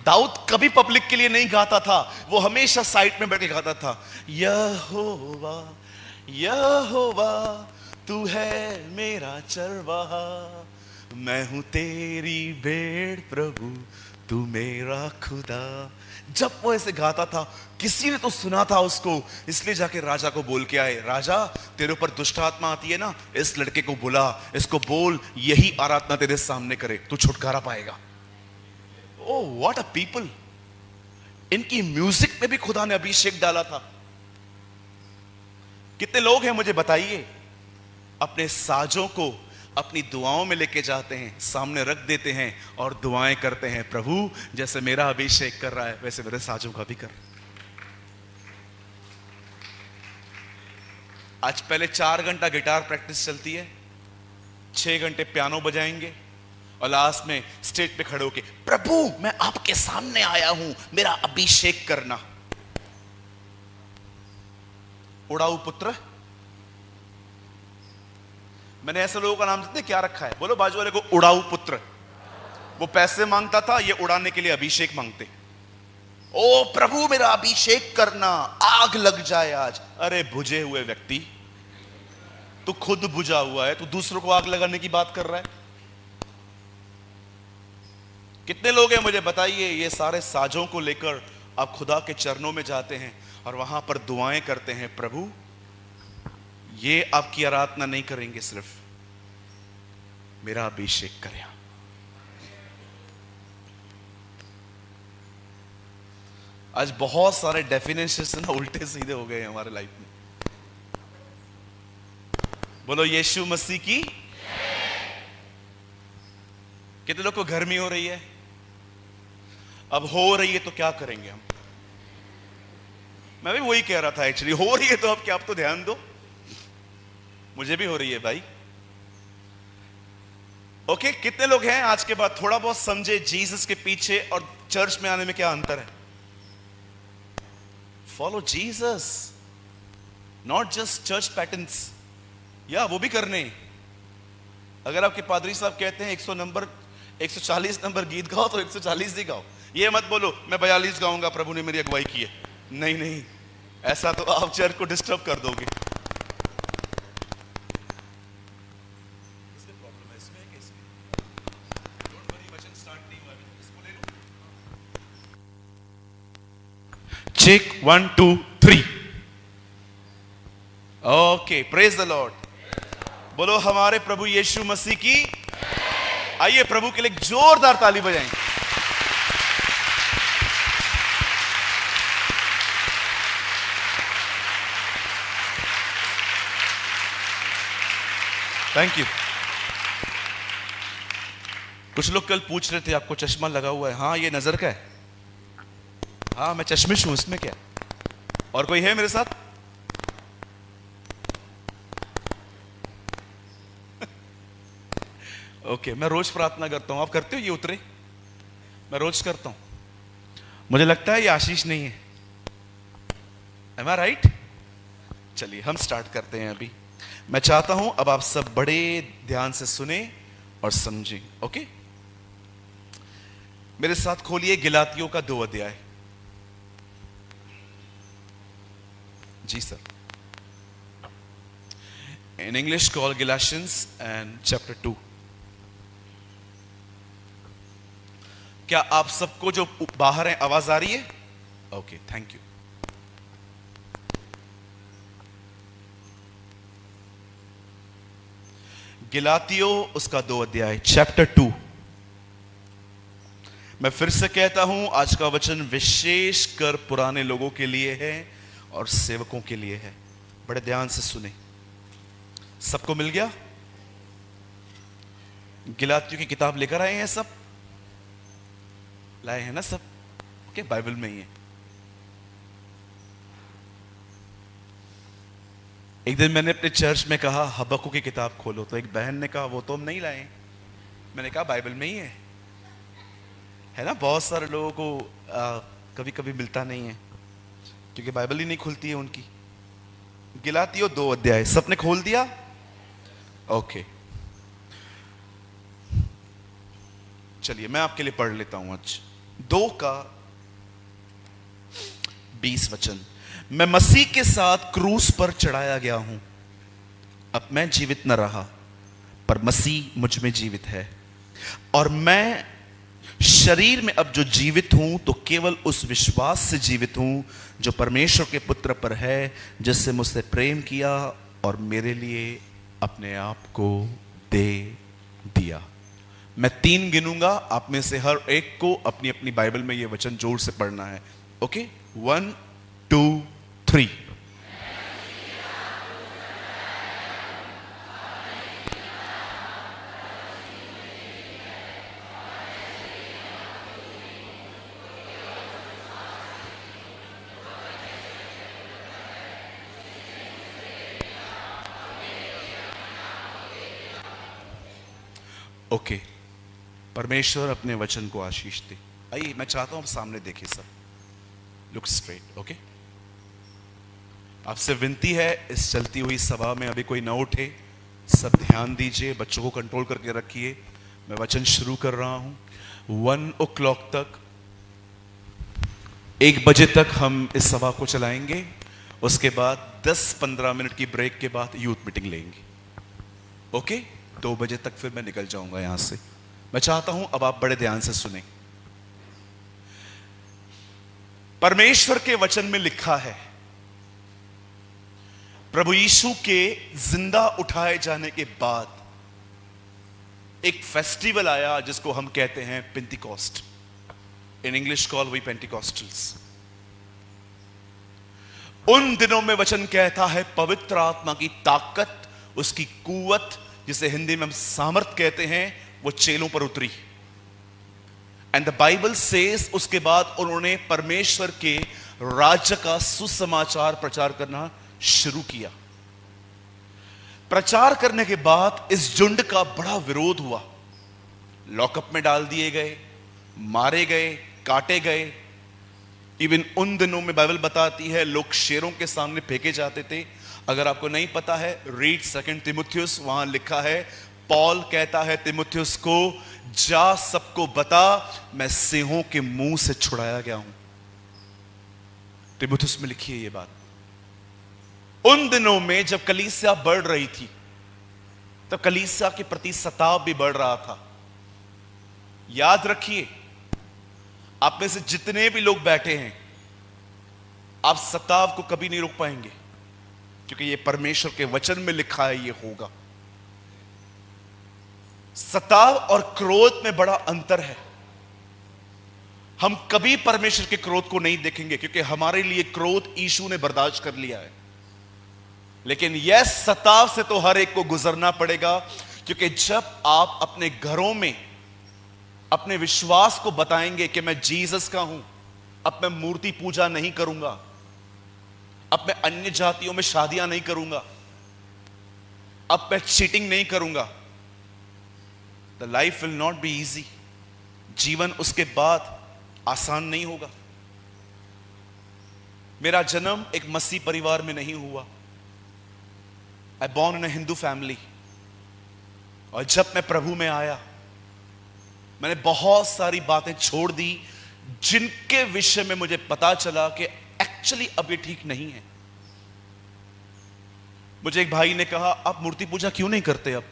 दाऊद कभी पब्लिक के लिए नहीं गाता था, वो हमेशा साइड में बैठ के गाता था, यहोवा यहोवा तू है मेरा चरवाहा, मैं हूं तेरी भेड़ प्रभु तू मेरा खुदा। जब वो ऐसे गाता था, किसी ने तो सुना था उसको, इसलिए जाके राजा को बोल के आए, राजा तेरे ऊपर दुष्ट आत्मा आती है ना, इस लड़के को बुला, इसको बोल यही आराधना तेरे सामने करे, तू छुटकारा पाएगा। Oh what a people! इनकी म्यूजिक में भी खुदा ने अभिषेक डाला था। कितने लोग हैं मुझे बताइए, अपने साजों को अपनी दुआओं में लेके जाते हैं, सामने रख देते हैं और दुआएं करते हैं, प्रभु जैसे मेरा अभिषेक कर रहा है वैसे मेरे साजों का भी कर। आज पहले 4 घंटा गिटार प्रैक्टिस चलती है, 6 घंटे पियानो बजाएंगे, और लास्ट में स्टेज पे खड़े होके, प्रभु मैं आपके सामने आया हूं, मेरा अभिषेक करना। उड़ाऊ पुत्र। मैंने ऐसे लोगों का नाम जानते क्या रखा है? बोलो बाजू वाले को, उड़ाऊ पुत्र। वो पैसे मांगता था, ये उड़ाने के लिए अभिषेक मांगते। ओ प्रभु मेरा अभिषेक करना, आग लग जाए आज। अरे बुझे हुए व्यक्ति, तू खुद बुझा हुआ है, तू दूसरों को आग लगाने की बात कर रहा है। कितने लोग हैं मुझे बताइए, ये सारे साजों को लेकर आप खुदा के चरणों में जाते हैं और वहां पर दुआएं करते हैं, प्रभु ये आपकी आराधना नहीं करेंगे, सिर्फ मेरा अभिषेक करें। आज बहुत सारे डेफिनेशंस ना उल्टे सीधे हो गए हैं हमारे लाइफ में। बोलो यीशु मसीह की। कितने लोग को गर्मी हो रही है? अब हो रही है तो क्या करेंगे हम? मैं भी वही कह रहा था, एक्चुअली हो रही है तो अब क्या, आप तो ध्यान दो, मुझे भी हो रही है भाई। ओके, कितने लोग हैं आज के बाद थोड़ा बहुत समझे जीसस के पीछे और चर्च में आने में क्या अंतर है? Follow Jesus, not just church patterns. या वो भी करने, अगर आपके पादरी साहब कहते हैं 140 नंबर गीत गाओ तो 140 ही गाओ। ये मत बोलो मैं 42 गाऊंगा, प्रभु ने मेरी अगुवाई की है। नहीं नहीं, ऐसा तो आप चर्च को डिस्टर्ब कर दोगे। Check 1 2 3। Okay, praise the Lord. बोलो हमारे प्रभु यीशु मसीह की। आइए प्रभु के लिए जोरदार ताली बजाएं। Thank you. कुछ लोग कल पूछ रहे थे आपको चश्मा लगा हुआ है। हाँ, ये नजर का है। हाँ, मैं चश्मिश हूं, इसमें क्या? और कोई है मेरे साथ? ओके, मैं रोज प्रार्थना करता हूं। आप करते हो? ये उतरे, मैं रोज करता हूं। मुझे लगता है ये आशीष नहीं है। Am I right? चलिए हम स्टार्ट करते हैं। अभी मैं चाहता हूं अब आप सब बड़े ध्यान से सुने और समझें। ओके, मेरे साथ खोलिए गलातियों का 2 अध्याय। जी sir. In English called Galatians and chapter 2. क्या आप सबको जो बाहर हैं आवाज आ रही है? Okay, thank you. गिलातियो उसका 2 अध्याय, चैप्टर 2। मैं फिर से कहता हूं, आज का वचन विशेष कर पुराने लोगों के लिए है और सेवकों के लिए है। बड़े ध्यान से सुने। सबको मिल गया? गिलातियों की किताब लेकर आए हैं सब? लाए हैं ना सब? ओके, बाइबल में ही है। एक दिन मैंने अपने चर्च में कहा हबक्कुक की किताब खोलो, तो एक बहन ने कहा वो तो हम नहीं लाए। मैंने कहा बाइबल में ही है ना। बहुत सारे लोगों को कभी कभी मिलता नहीं है क्योंकि बाइबल ही नहीं खुलती है उनकी। गिलातियों 2 अध्याय सबने खोल दिया? ओके, चलिए मैं आपके लिए पढ़ लेता हूं आज 2 का 20 वचन। मैं मसीह के साथ क्रूस पर चढ़ाया गया हूं। अब मैं जीवित न रहा, पर मसीह मुझ में जीवित है। और मैं शरीर में अब जो जीवित हूं तो केवल उस विश्वास से जीवित हूं जो परमेश्वर के पुत्र पर है, जिससे मुझसे प्रेम किया और मेरे लिए अपने आप को दे दिया। मैं 3 गिनूंगा, आप में से हर एक को अपनी अपनी बाइबल में यह वचन जोर से पढ़ना है। ओके, 1 2 3। ओके, परमेश्वर अपने वचन को आशीष दे। आइए, मैं चाहता हूं आप सामने देखें सब, लुक स्ट्रेट। ओके, आपसे विनती है इस चलती हुई सभा में अभी कोई ना उठे, सब ध्यान दीजिए, बच्चों को कंट्रोल करके रखिए। मैं वचन शुरू कर रहा हूं। 1 o'clock तक, 1 बजे तक हम इस सभा को चलाएंगे। उसके बाद 10-15 मिनट की ब्रेक के बाद यूथ मीटिंग लेंगे। ओके, 2 बजे तक फिर मैं निकल जाऊंगा यहां से। मैं चाहता हूं अब आप बड़े ध्यान से सुने। परमेश्वर के वचन में लिखा है, प्रभु यीशु के जिंदा उठाए जाने के बाद एक फेस्टिवल आया जिसको हम कहते हैं Pentecost. In English call we Pentecostals. उन दिनों में वचन कहता है पवित्र आत्मा की ताकत, उसकी कुवत, जिसे हिंदी में हम सामर्थ कहते हैं, वो चेलों पर उतरी। एंड द बाइबल सेज उसके बाद उन्होंने परमेश्वर के राज्य का सुसमाचार प्रचार करना शुरू किया। प्रचार करने के बाद इस झुंड का बड़ा विरोध हुआ। लॉकअप में डाल दिए गए, मारे गए, काटे गए। इवन उन दिनों में बाइबल बताती है लोग शेरों के सामने फेंके जाते थे। अगर आपको नहीं पता है, रीड 2 तिमुथियुस, वहां लिखा है, पॉल कहता है तिमुथियुस को, जा सबको बता मैं सिंहों के मुंह से छुड़ाया गया हूं। तिमुथियुस में लिखी है ये बात। उन दिनों में जब कलीसिया बढ़ रही थी, तब कलीसिया के प्रति सताव भी बढ़ रहा था। याद रखिए, आप में से जितने भी लोग बैठे हैं, आप सताव को कभी नहीं रोक पाएंगे, क्योंकि यह परमेश्वर के वचन में लिखा है, यह होगा। सताव और क्रोध में बड़ा अंतर है। हम कभी परमेश्वर के क्रोध को नहीं देखेंगे, क्योंकि हमारे लिए क्रोध यीशु ने बर्दाश्त कर लिया है। लेकिन यह सताव से तो हर एक को गुजरना पड़ेगा, क्योंकि जब आप अपने घरों में अपने विश्वास को बताएंगे कि मैं जीसस का हूं, अब मैं मूर्ति पूजा नहीं करूंगा, अब मैं अन्य जातियों में शादियां नहीं करूंगा, अब मैं चीटिंग नहीं करूंगा, the life will not be easy. जीवन उसके बाद आसान नहीं होगा। मेरा जन्म एक मसीह परिवार में नहीं हुआ। I born in a Hindu family. और जब मैं प्रभु में आया, मैंने बहुत सारी बातें छोड़ दी जिनके विषय में मुझे पता चला कि एक्चुअली अब ये ठीक नहीं है। मुझे एक भाई ने कहा, आप मूर्ति पूजा क्यों नहीं करते अब?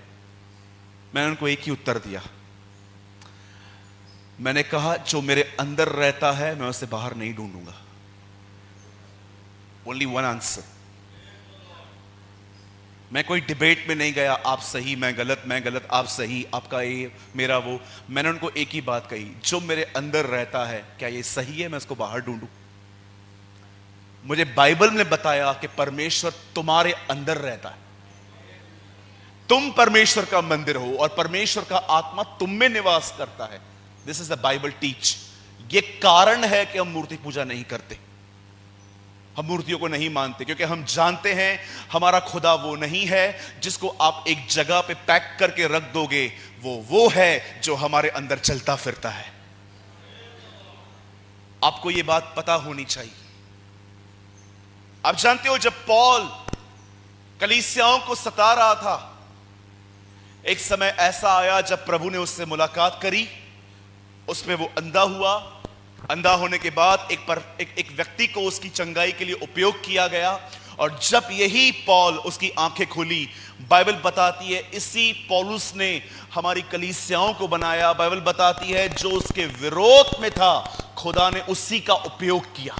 मैंने उनको एक ही उत्तर दिया, मैंने कहा जो मेरे अंदर रहता है मैं उसे बाहर नहीं ढूंढूंगा। Only one answer. मैं कोई डिबेट में नहीं गया, आप सही मैं गलत आप सही, आपका ये मेरा वो। मैंने उनको एक ही बात कही, जो मेरे अंदर रहता है क्या ये सही है मैं उसको बाहर ढूंढूं? मुझे बाइबल ने बताया कि परमेश्वर तुम्हारे अंदर रहता है, तुम परमेश्वर का मंदिर हो और परमेश्वर का आत्मा तुम में निवास करता है। This is the Bible teach. ये कारण है कि हम मूर्ति पूजा नहीं करते, हम मूर्तियों को नहीं मानते, क्योंकि हम जानते हैं हमारा खुदा वो नहीं है जिसको आप एक जगह पे पैक करके रख दोगे। वो है जो हमारे अंदर चलता फिरता है। आपको ये बात पता होनी चाहिए। आप जानते हो जब पौल कलीसियाओं को सता रहा था, एक समय ऐसा आया जब प्रभु ने उससे मुलाकात करी, उसमें वो अंधा हुआ। अंधा होने के बाद एक व्यक्ति को उसकी चंगाई के लिए उपयोग किया गया, और जब यही पौल उसकी आंखें खुली, बाइबल बताती है इसी पौलुस ने हमारी कलीसियाओं को बनाया। बाइबल बताती है जो उसके विरोध में था खुदा ने उसी का उपयोग किया।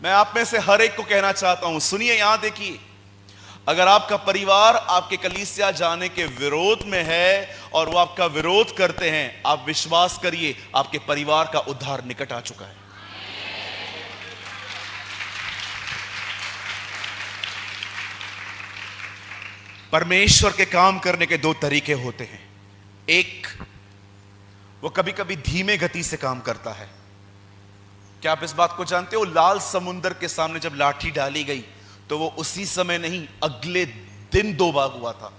मैं आप में से हर एक को कहना चाहता हूं, सुनिए, यहां देखिए, अगर आपका परिवार आपके कलीसिया जाने के विरोध में है और वो आपका विरोध करते हैं, आप विश्वास करिए आपके परिवार का उद्धार निकट आ चुका है। परमेश्वर के काम करने के दो तरीके होते हैं। एक, वो कभी कभी धीमे गति से काम करता है। क्या आप इस बात को जानते हो? लाल समुद्र के सामने जब लाठी डाली गई तो वो उसी समय नहीं, अगले दिन दो भाग हुआ था।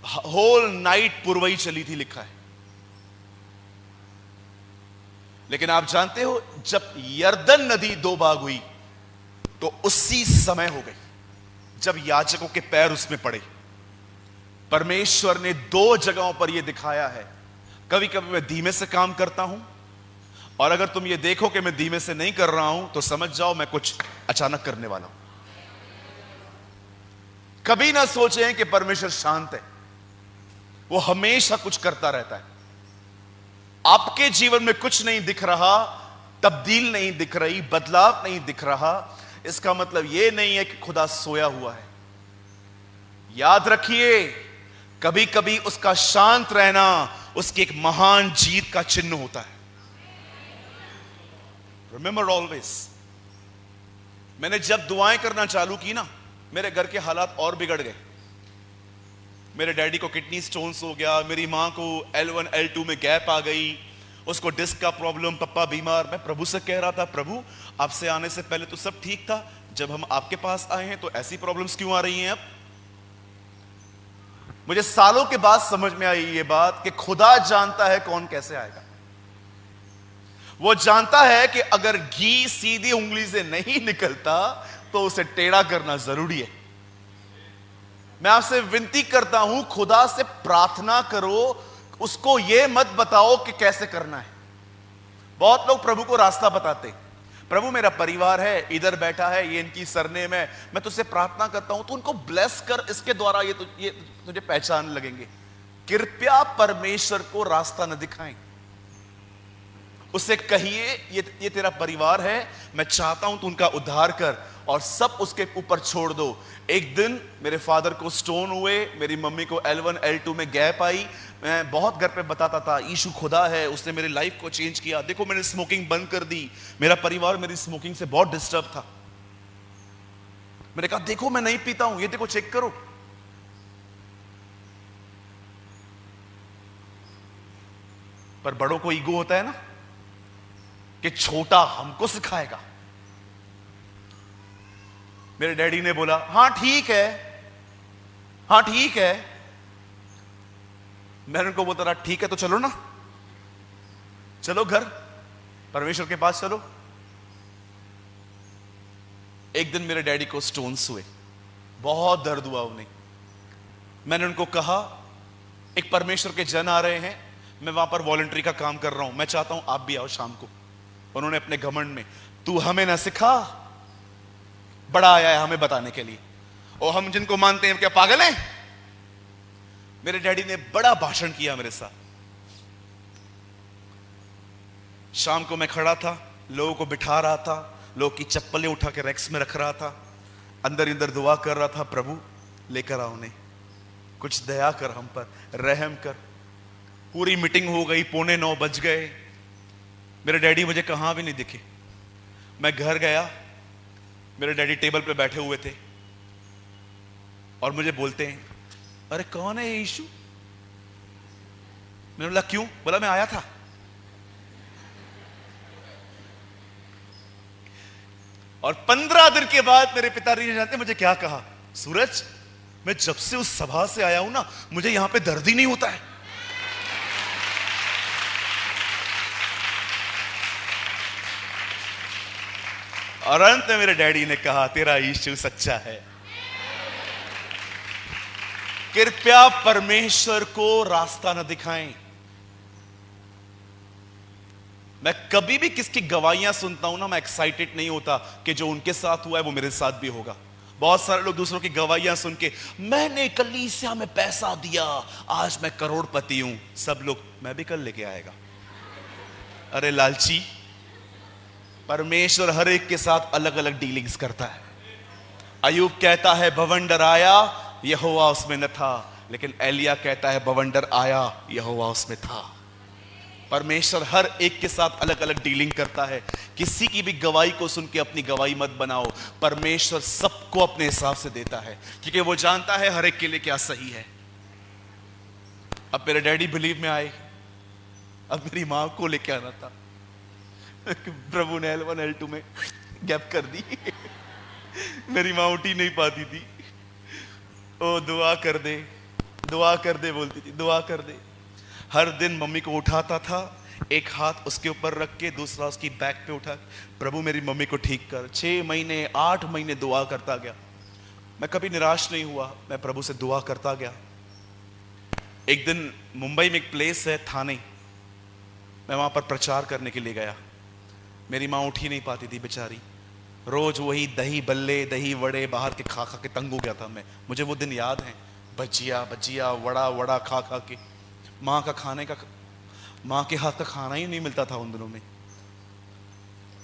होल नाइट पुरवई चली थी, लिखा है। लेकिन आप जानते हो जब यरदन नदी दो भाग हुई तो उसी समय हो गई जब याजकों के पैर उसमें पड़े। परमेश्वर ने दो जगहों पर यह दिखाया है। कभी कभी मैं धीमे से काम करता हूं, और अगर तुम ये देखो कि मैं धीमे से नहीं कर रहा हूं तो समझ जाओ मैं कुछ अचानक करने वाला हूं। कभी ना सोचें कि परमेश्वर शांत है, वो हमेशा कुछ करता रहता है। आपके जीवन में कुछ नहीं दिख रहा, तब्दील नहीं दिख रही, बदलाव नहीं दिख रहा, इसका मतलब यह नहीं है कि खुदा सोया हुआ है। याद रखिए, कभी कभी उसका शांत रहना उसकी एक महान जीत का चिन्ह होता है। Remember always. मैंने जब दुआएं करना चालू की ना, मेरे घर के हालात और बिगड़ गए। मेरे डैडी को किडनी स्टोन्स हो गया, मेरी मां को L1 L2 में गैप आ गई, उसको डिस्क का प्रॉब्लम, पप्पा बीमार। मैं प्रभु से कह रहा था, प्रभु आपसे आने से पहले तो सब ठीक था, जब हम आपके पास आए हैं तो ऐसी प्रॉब्लम्स क्यों आ रही हैं अब? मुझे सालों के बाद समझ में आई ये बात कि खुदा जानता है कौन कैसे आएगा। वो जानता है कि अगर घी सीधी उंगली से नहीं निकलता तो उसे टेढ़ा करना जरूरी है। मैं आपसे विनती करता हूं, खुदा से प्रार्थना करो, उसको यह मत बताओ कि कैसे करना है। बहुत लोग प्रभु को रास्ता बताते, प्रभु मेरा परिवार है, इधर बैठा है, ये इनकी सरनेम है, मैं तुझसे प्रार्थना करता हूं तो उनको ब्लेस कर, इसके द्वारा ये तुझे पहचान लगेंगे। कृपया परमेश्वर को रास्ता न दिखाएं। उससे कहिए ये तेरा परिवार है, मैं चाहता हूं तू उनका उद्धार कर, और सब उसके ऊपर छोड़ दो। एक दिन मेरे फादर को स्टोन हुए, मेरी मम्मी को L1 L2 में गैप आई। मैं बहुत घर पे बताता था यीशु खुदा है, उसने मेरी लाइफ को चेंज किया। देखो मैंने स्मोकिंग बंद कर दी, मेरा परिवार मेरी स्मोकिंग से बहुत डिस्टर्ब था। मैंने कहा देखो मैं नहीं पीता हूं, ये देखो चेक करो। पर बड़ों को ईगो होता है ना कि छोटा हमको सिखाएगा। मेरे डैडी ने बोला हां ठीक है, हां ठीक है। मैंने उनको बोलता रहा ठीक है तो चलो ना, चलो घर परमेश्वर के पास चलो। एक दिन मेरे डैडी को स्टोन्स हुए, बहुत दर्द हुआ उन्हें। मैंने उनको कहा एक परमेश्वर के जन आ रहे हैं, मैं वहां पर वॉलंटरी का काम कर रहा हूं, मैं चाहता हूं आप भी आओ शाम को। उन्होंने अपने घमंड में, तू हमें ना सिखा, बड़ा आया है हमें बताने के लिए, और हम जिनको मानते हैं क्या पागल हैं? मेरे डैडी ने बड़ा भाषण किया मेरे साथ। शाम को मैं खड़ा था, लोगों को बिठा रहा था, लोगों की चप्पलें उठा के रैक्स में रख रहा था, अंदर इंदर दुआ कर रहा था, प्रभु लेकर आओ उन्हें, कुछ दया कर हम पर, रहम कर। पूरी मीटिंग हो गई, 8:45 बज गए, मेरे डैडी मुझे कहां भी नहीं दिखे। मैं घर गया, मेरे डैडी टेबल पे बैठे हुए थे और मुझे बोलते हैं, अरे कौन है ये यीशु? मैंने बोला क्यों? बोला मैं आया था। और 15 दिन के बाद मेरे पिताजी ने जानते मुझे क्या कहा, सूरज मैं जब से उस सभा से आया हूं ना, मुझे यहां पे दर्द ही नहीं होता है। और अंत में मेरे डैडी ने कहा, तेरा यीशु सच्चा है। कृपया परमेश्वर को रास्ता न दिखाएं। मैं कभी भी किसकी गवाहियां सुनता हूं ना, मैं एक्साइटेड नहीं होता कि जो उनके साथ हुआ है वो मेरे साथ भी होगा। बहुत सारे लोग दूसरों की गवाहियां सुन के, मैंने कलीसिया में पैसा दिया, आज मैं करोड़पति हूं। सब लोग, मैं भी कल लेके आएगा। अरे लालची, परमेश्वर हर एक के साथ अलग अलग डीलिंग्स करता है। अयूब कहता है बवंडर आया, यहोवा उसमें न था, लेकिन एलिया कहता है बवंडर आया, यहोवा उसमें था। परमेश्वर हर एक के साथ अलग अलग डीलिंग करता है। किसी की भी गवाही को सुन के अपनी गवाही मत बनाओ। परमेश्वर सबको अपने हिसाब से देता है, क्योंकि वो जानता है हर एक के लिए क्या सही है। अब मेरे डैडी बिलीव में आए, अब मेरी मां को लेके आना था। प्रभु ने L1 L2 में गैप कर दी। मेरी मां उठ ही नहीं पाती थी। ओ दुआ कर दे, दुआ कर दे बोलती थी, दुआ कर दे। हर दिन मम्मी को उठाता था, एक हाथ उसके ऊपर रख के दूसरा उसकी बैक पे उठा, प्रभु मेरी मम्मी को ठीक कर। 6 महीने 8 महीने दुआ करता गया। मैं कभी निराश नहीं हुआ, मैं प्रभु से दुआ करता गया। एक दिन मुंबई में एक प्लेस है थाने, मैं वहां पर प्रचार करने के लिए गया। मेरी माँ उठ ही नहीं पाती थी बेचारी। रोज वही दही बल्ले, दही वड़े बाहर के खा खा के तंग हो गया था मैं। मुझे वो दिन याद है, भजिया भजिया वड़ा वड़ा खा खा के। माँ के हाथ का खाना ही नहीं मिलता था उन दिनों में।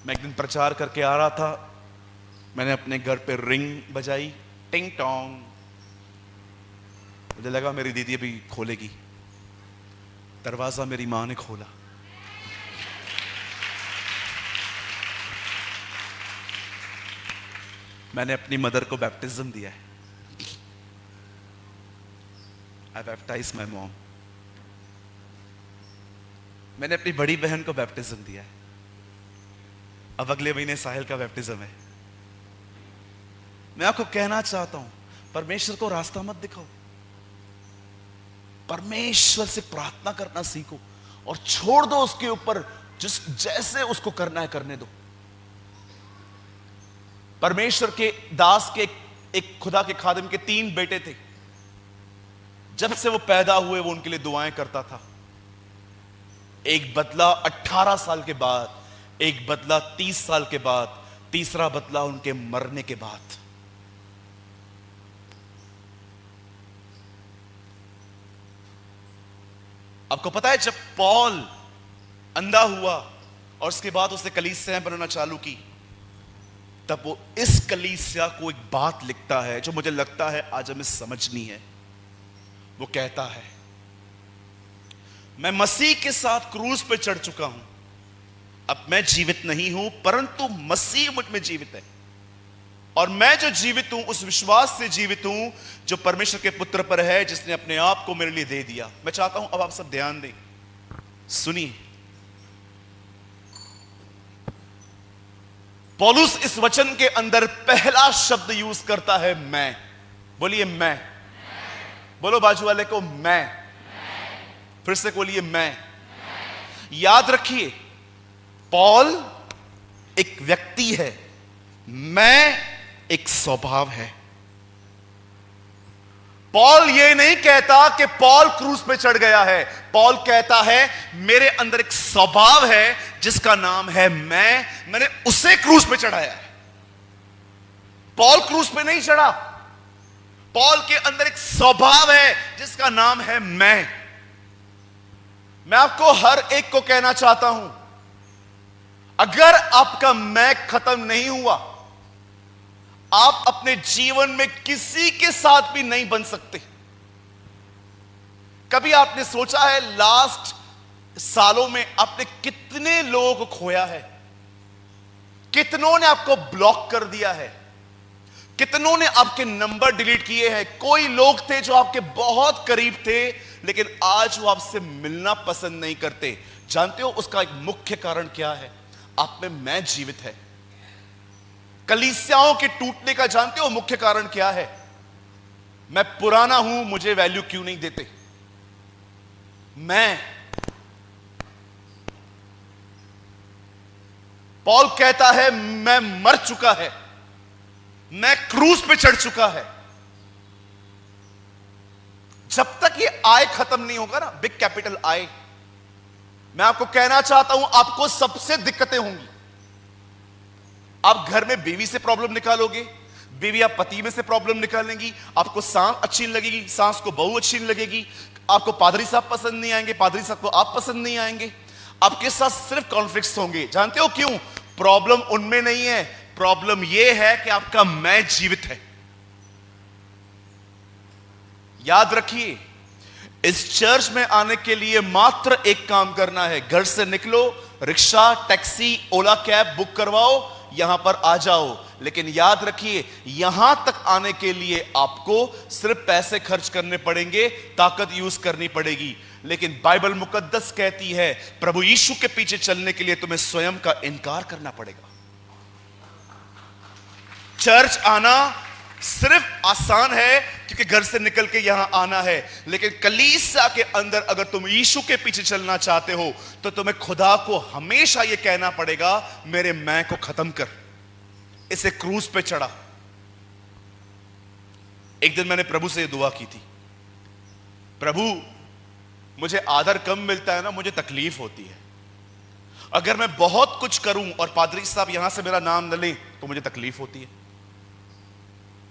मैं एक दिन प्रचार करके आ रहा था, मैंने अपने घर पे रिंग बजाई, टिंग टोंग। मुझे लगा मेरी दीदी अभी खोलेगी। दरवाजा मेरी माँ ने खोला। मैंने अपनी मदर को बैप्टिज्म दिया है। आई बैप्टाइज माई मॉम। मैंने अपनी बड़ी बहन को बैप्टिज्म दिया है। अब अगले महीने साहिल का बैप्टिज्म है। मैं आपको कहना चाहता हूं, परमेश्वर को रास्ता मत दिखाओ। परमेश्वर से प्रार्थना करना सीखो और छोड़ दो उसके ऊपर, जैसे उसको करना है करने दो। परमेश्वर के दास के एक खुदा के खादिम के 3 बेटे थे। जब से वो पैदा हुए वो उनके लिए दुआएं करता था। एक बदला 18 साल के बाद, एक बदला 30 साल के बाद, तीसरा बदला उनके मरने के बाद। आपको पता है जब पॉल अंधा हुआ और उसके बाद उसने कलीसियां बनाना चालू की, तब वो इस कलीसिया को एक बात लिखता है जो मुझे लगता है आज हमें समझनी है। वो कहता है, मैं मसीह के साथ क्रूस पे चढ़ चुका हूं। अब मैं जीवित नहीं हूं, परंतु मसीह मुझ में जीवित है। और मैं जो जीवित हूं उस विश्वास से जीवित हूं जो परमेश्वर के पुत्र पर है, जिसने अपने आप को मेरे लिए दे दिया। मैं चाहता हूं अब आप सब ध्यान दें, सुनिए। पौलुस इस वचन के अंदर पहला शब्द यूज करता है मैं। बोलिए मैं। बोलो बाजू वाले को मैं। फिर से बोलिए मैं। याद रखिए, पॉल एक व्यक्ति है, मैं एक स्वभाव है। पॉल ये नहीं कहता कि पॉल क्रूस पे चढ़ गया है। पॉल कहता है मेरे अंदर एक स्वभाव है जिसका नाम है मैंने उसे क्रूस पे चढ़ाया है। पॉल क्रूस पे नहीं चढ़ा। पॉल के अंदर एक स्वभाव है जिसका नाम है मैं आपको हर एक को कहना चाहता हूं, अगर आपका मैं खत्म नहीं हुआ, आप अपने जीवन में किसी के साथ भी नहीं बन सकते। कभी आपने सोचा है लास्ट सालों में आपने कितने लोगों को खोया है? कितनों ने आपको ब्लॉक कर दिया है? कितनों ने आपके नंबर डिलीट किए हैं? कोई लोग थे जो आपके बहुत करीब थे, लेकिन आज वो आपसे मिलना पसंद नहीं करते। जानते हो उसका एक मुख्य कारण क्या है? आप में मैं जीवित है। कलीसियाओं के टूटने का जानते हो मुख्य कारण क्या है? मैं पुराना हूं, मुझे वैल्यू क्यों नहीं देते? पॉल कहता है मैं मर चुका है, मैं क्रूस पे चढ़ चुका है। जब तक ये आय खत्म नहीं होगा ना, बिग कैपिटल आय, मैं आपको कहना चाहता हूं आपको सबसे दिक्कतें होंगी। आप घर में बीवी से प्रॉब्लम निकालोगे, बीवी आप पति में से प्रॉब्लम निकालेंगी, आपको सास अच्छी नहीं लगेगी, सास को बहू अच्छी नहीं लगेगी, आपको पादरी साहब पसंद नहीं आएंगे, पादरी साहब को आप पसंद नहीं आएंगे। आपके साथ सिर्फ कॉन्फ्लिक्ट्स होंगे। जानते हो क्यों? प्रॉब्लम उनमें नहीं है, प्रॉब्लम यह है कि आपका मैं जीवित है। याद रखिए, इस चर्च में आने के लिए मात्र एक काम करना है। घर से निकलो, रिक्शा, टैक्सी, ओला कैब बुक करवाओ, यहां पर आ जाओ। लेकिन याद रखिए, यहां तक आने के लिए आपको सिर्फ पैसे खर्च करने पड़ेंगे, ताकत यूज करनी पड़ेगी। लेकिन बाइबल मुकद्दस कहती है प्रभु यीशु के पीछे चलने के लिए तुम्हें स्वयं का इनकार करना पड़ेगा। चर्च आना सिर्फ आसान है क्योंकि घर से निकल के यहां आना है, लेकिन कलीसिया के अंदर अगर तुम यीशु के पीछे चलना चाहते हो तो तुम्हें खुदा को हमेशा यह कहना पड़ेगा मेरे मैं को खत्म कर, इसे क्रूस पे चढ़ा। एक दिन मैंने प्रभु से दुआ की थी, प्रभु मुझे आदर कम मिलता है ना, मुझे तकलीफ होती है। अगर मैं बहुत कुछ करूं और पादरी साहब यहां से मेरा नाम न लें तो मुझे तकलीफ होती है।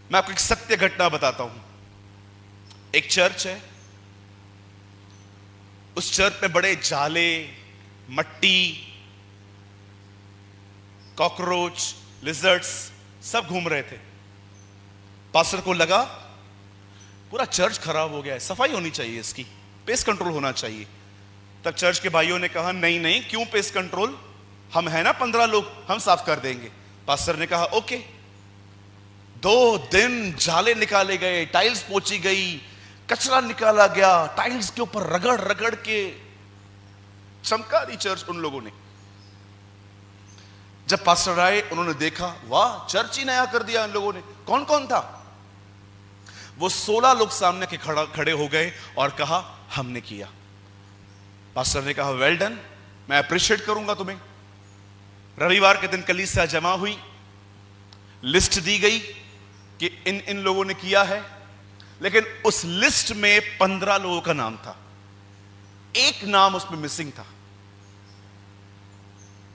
मैं आपको एक सत्य घटना बताता हूं। एक चर्च है, उस चर्च में बड़े जाले, मट्टी, कॉकरोच, लिजर्ड्स सब घूम रहे थे। पास्टर को लगा पूरा चर्च खराब हो गया है, सफाई होनी चाहिए, इसकी पेस्ट कंट्रोल होना चाहिए। तब चर्च के भाइयों ने कहा नहीं नहीं, क्यों पेस्ट कंट्रोल, हम है ना 15 लोग, हम साफ कर देंगे। पास्टर ने कहा ओके। 2 दिन जाले निकाले गए, टाइल्स पोंछी गई, कचरा निकाला गया, टाइल्स के ऊपर रगड़ रगड़ के चमका दी चर्च उन लोगों ने। जब पास्टर आए उन्होंने देखा, वाह चर्च ही नया कर दिया इन लोगों ने। कौन कौन था? वो 16 लोग सामने के खड़े हो गए और कहा हमने किया। पास्टर ने कहा वेल डन, मैं अप्रिशिएट करूंगा तुम्हें। रविवार के दिन कलीसिया जमा हुई, लिस्ट दी गई कि इन इन लोगों ने किया है, लेकिन उस लिस्ट में 15 लोगों का नाम था, एक नाम उसमें मिसिंग था।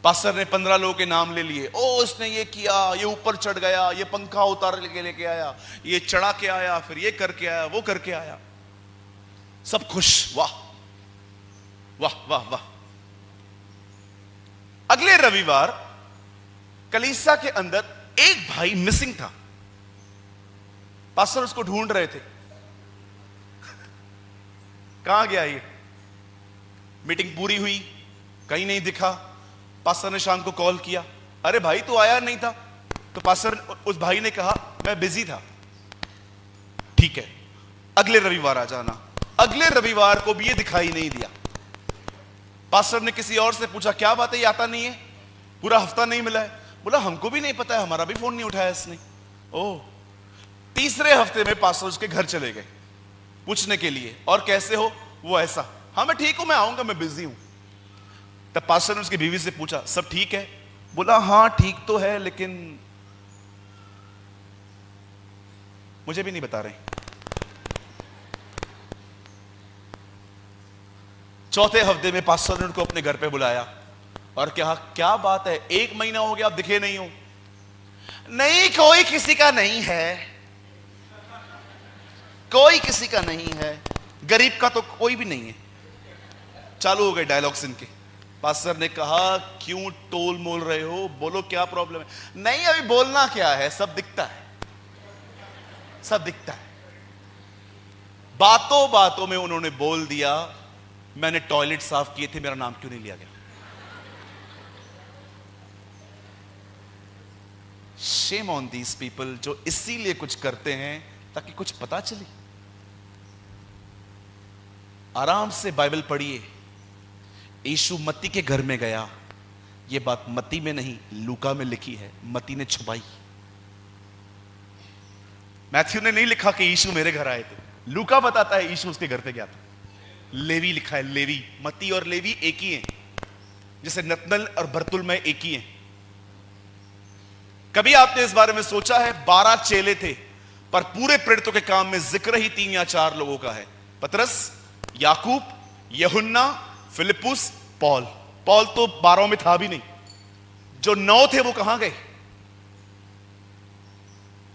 पास्टर ने 15 लोगों के नाम ले लिए। ओ इसने ये किया, ये ऊपर चढ़ गया, ये पंखा उतार के लेके आया, ये चढ़ा के आया, फिर ये करके आया, वो करके आया। सब खुश, वाह वाह वाह वाह। अगले रविवार कलीसिया के अंदर एक भाई मिसिंग था। पास्टर उसको ढूंढ रहे थे, कहां गया ये। मीटिंग पूरी हुई, कहीं नहीं दिखा। पास्टर ने शाम को कॉल किया, अरे भाई तू आया नहीं था। तो पास्टर उस भाई ने कहा मैं बिजी था। ठीक है, अगले रविवार आ जाना। अगले रविवार को भी ये दिखाई नहीं दिया। पास्टर ने किसी और से पूछा क्या बात है, ये आता नहीं है, पूरा हफ्ता नहीं मिला है। बोला हमको भी नहीं पता है, हमारा भी फोन नहीं उठाया इसने। ओह, तीसरे हफ्ते में पास्टर उसके घर चले गए पूछने के लिए, और कैसे हो? वो ऐसा, हाँ मैं ठीक हूं, मैं आऊंगा, मैं बिजी हूं। तब पास्टर ने उसकी बीवी से पूछा सब ठीक है? बोला हाँ ठीक तो है, लेकिन मुझे भी नहीं बता रहे। चौथे हफ्ते में पास्टर ने उनको अपने घर पे बुलाया और कहा क्या बात है, 1 महीना हो गया आप दिखे नहीं हो। नहीं कोई किसी का नहीं है, कोई किसी का नहीं है, गरीब का तो कोई भी नहीं है। चालू हो गए डायलॉग्स इनके। पास्टर ने कहा क्यों टोल मोल रहे हो, बोलो क्या प्रॉब्लम है। नहीं अभी बोलना क्या है, सब दिखता है, सब दिखता है। बातों बातों में उन्होंने बोल दिया मैंने टॉयलेट साफ किए थे, मेरा नाम क्यों नहीं लिया गया। शेम ऑन दीज पीपल जो इसीलिए कुछ करते हैं ताकि कुछ पता चले। आराम से बाइबल पढ़िए। यीशु मत्ती के घर में गया, यह बात मत्ती में नहीं लूका में लिखी है, मत्ती ने छुपाई। मैथ्यू ने नहीं लिखा कि यीशु मेरे घर आए थे, लूका बताता है यीशु उसके घर पे गया था। लेवी लिखा है, लेवी, मत्ती और लेवी एक ही हैं, जैसे नतनल और बरतुल में एक ही हैं। कभी आपने इस बारे में सोचा है? 12 चेले थे पर पूरे प्रेरितों के काम में जिक्र ही 3 या 4 लोगों का है। पतरस, याकूब, यूहन्ना, फिलिपुस, पॉल। पॉल तो 12 में था भी नहीं। जो 9 थे वो कहां गए?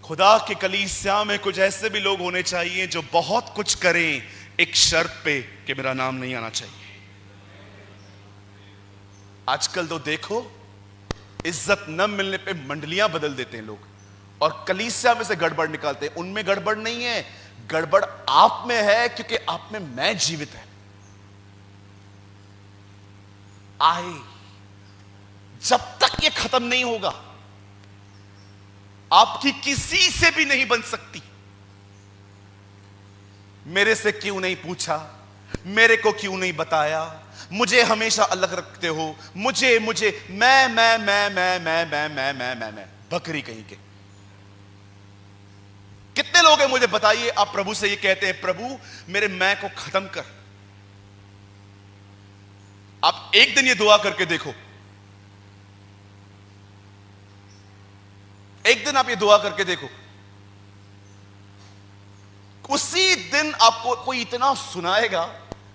खुदा के कलीसिया में कुछ ऐसे भी लोग होने चाहिए जो बहुत कुछ करें, एक शर्त पे कि मेरा नाम नहीं आना चाहिए। आजकल तो देखो, इज्जत न मिलने पे मंडलियां बदल देते हैं लोग और कलीसिया में से गड़बड़ निकालते हैं। उनमें गड़बड़ नहीं है, गड़बड़ आप में है, क्योंकि आप में मैं जीवित है। आए जब तक ये खत्म नहीं होगा, आपकी किसी से भी नहीं बन सकती। मेरे से क्यों नहीं पूछा, मेरे को क्यों नहीं बताया, मुझे हमेशा अलग रखते हो, मुझे मुझे मैं बकरी कहीं के। कितने लोग हैं मुझे बताइए, आप प्रभु से ये कहते हैं प्रभु मेरे मैं को खत्म कर। आप एक दिन ये दुआ करके देखो, एक दिन आप ये दुआ करके देखो, उसी दिन आपको कोई इतना सुनाएगा,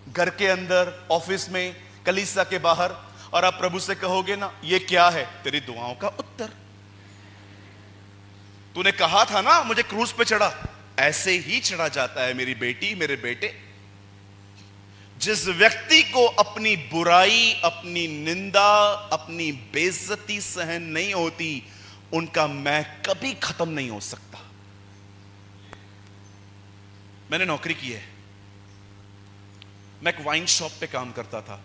घर के अंदर, ऑफिस में, कलीसिया के बाहर, और आप प्रभु से कहोगे ना ये क्या है? तेरी दुआओं का उत्तर। तूने कहा था ना मुझे क्रूस पे चढ़ा, ऐसे ही चढ़ा जाता है मेरी बेटी, मेरे बेटे। जिस व्यक्ति को अपनी बुराई, अपनी निंदा, अपनी बेइज्जती सहन नहीं होती, उनका मैं कभी खत्म नहीं हो सकता। मैंने नौकरी की है, मैं एक वाइन शॉप पे काम करता था।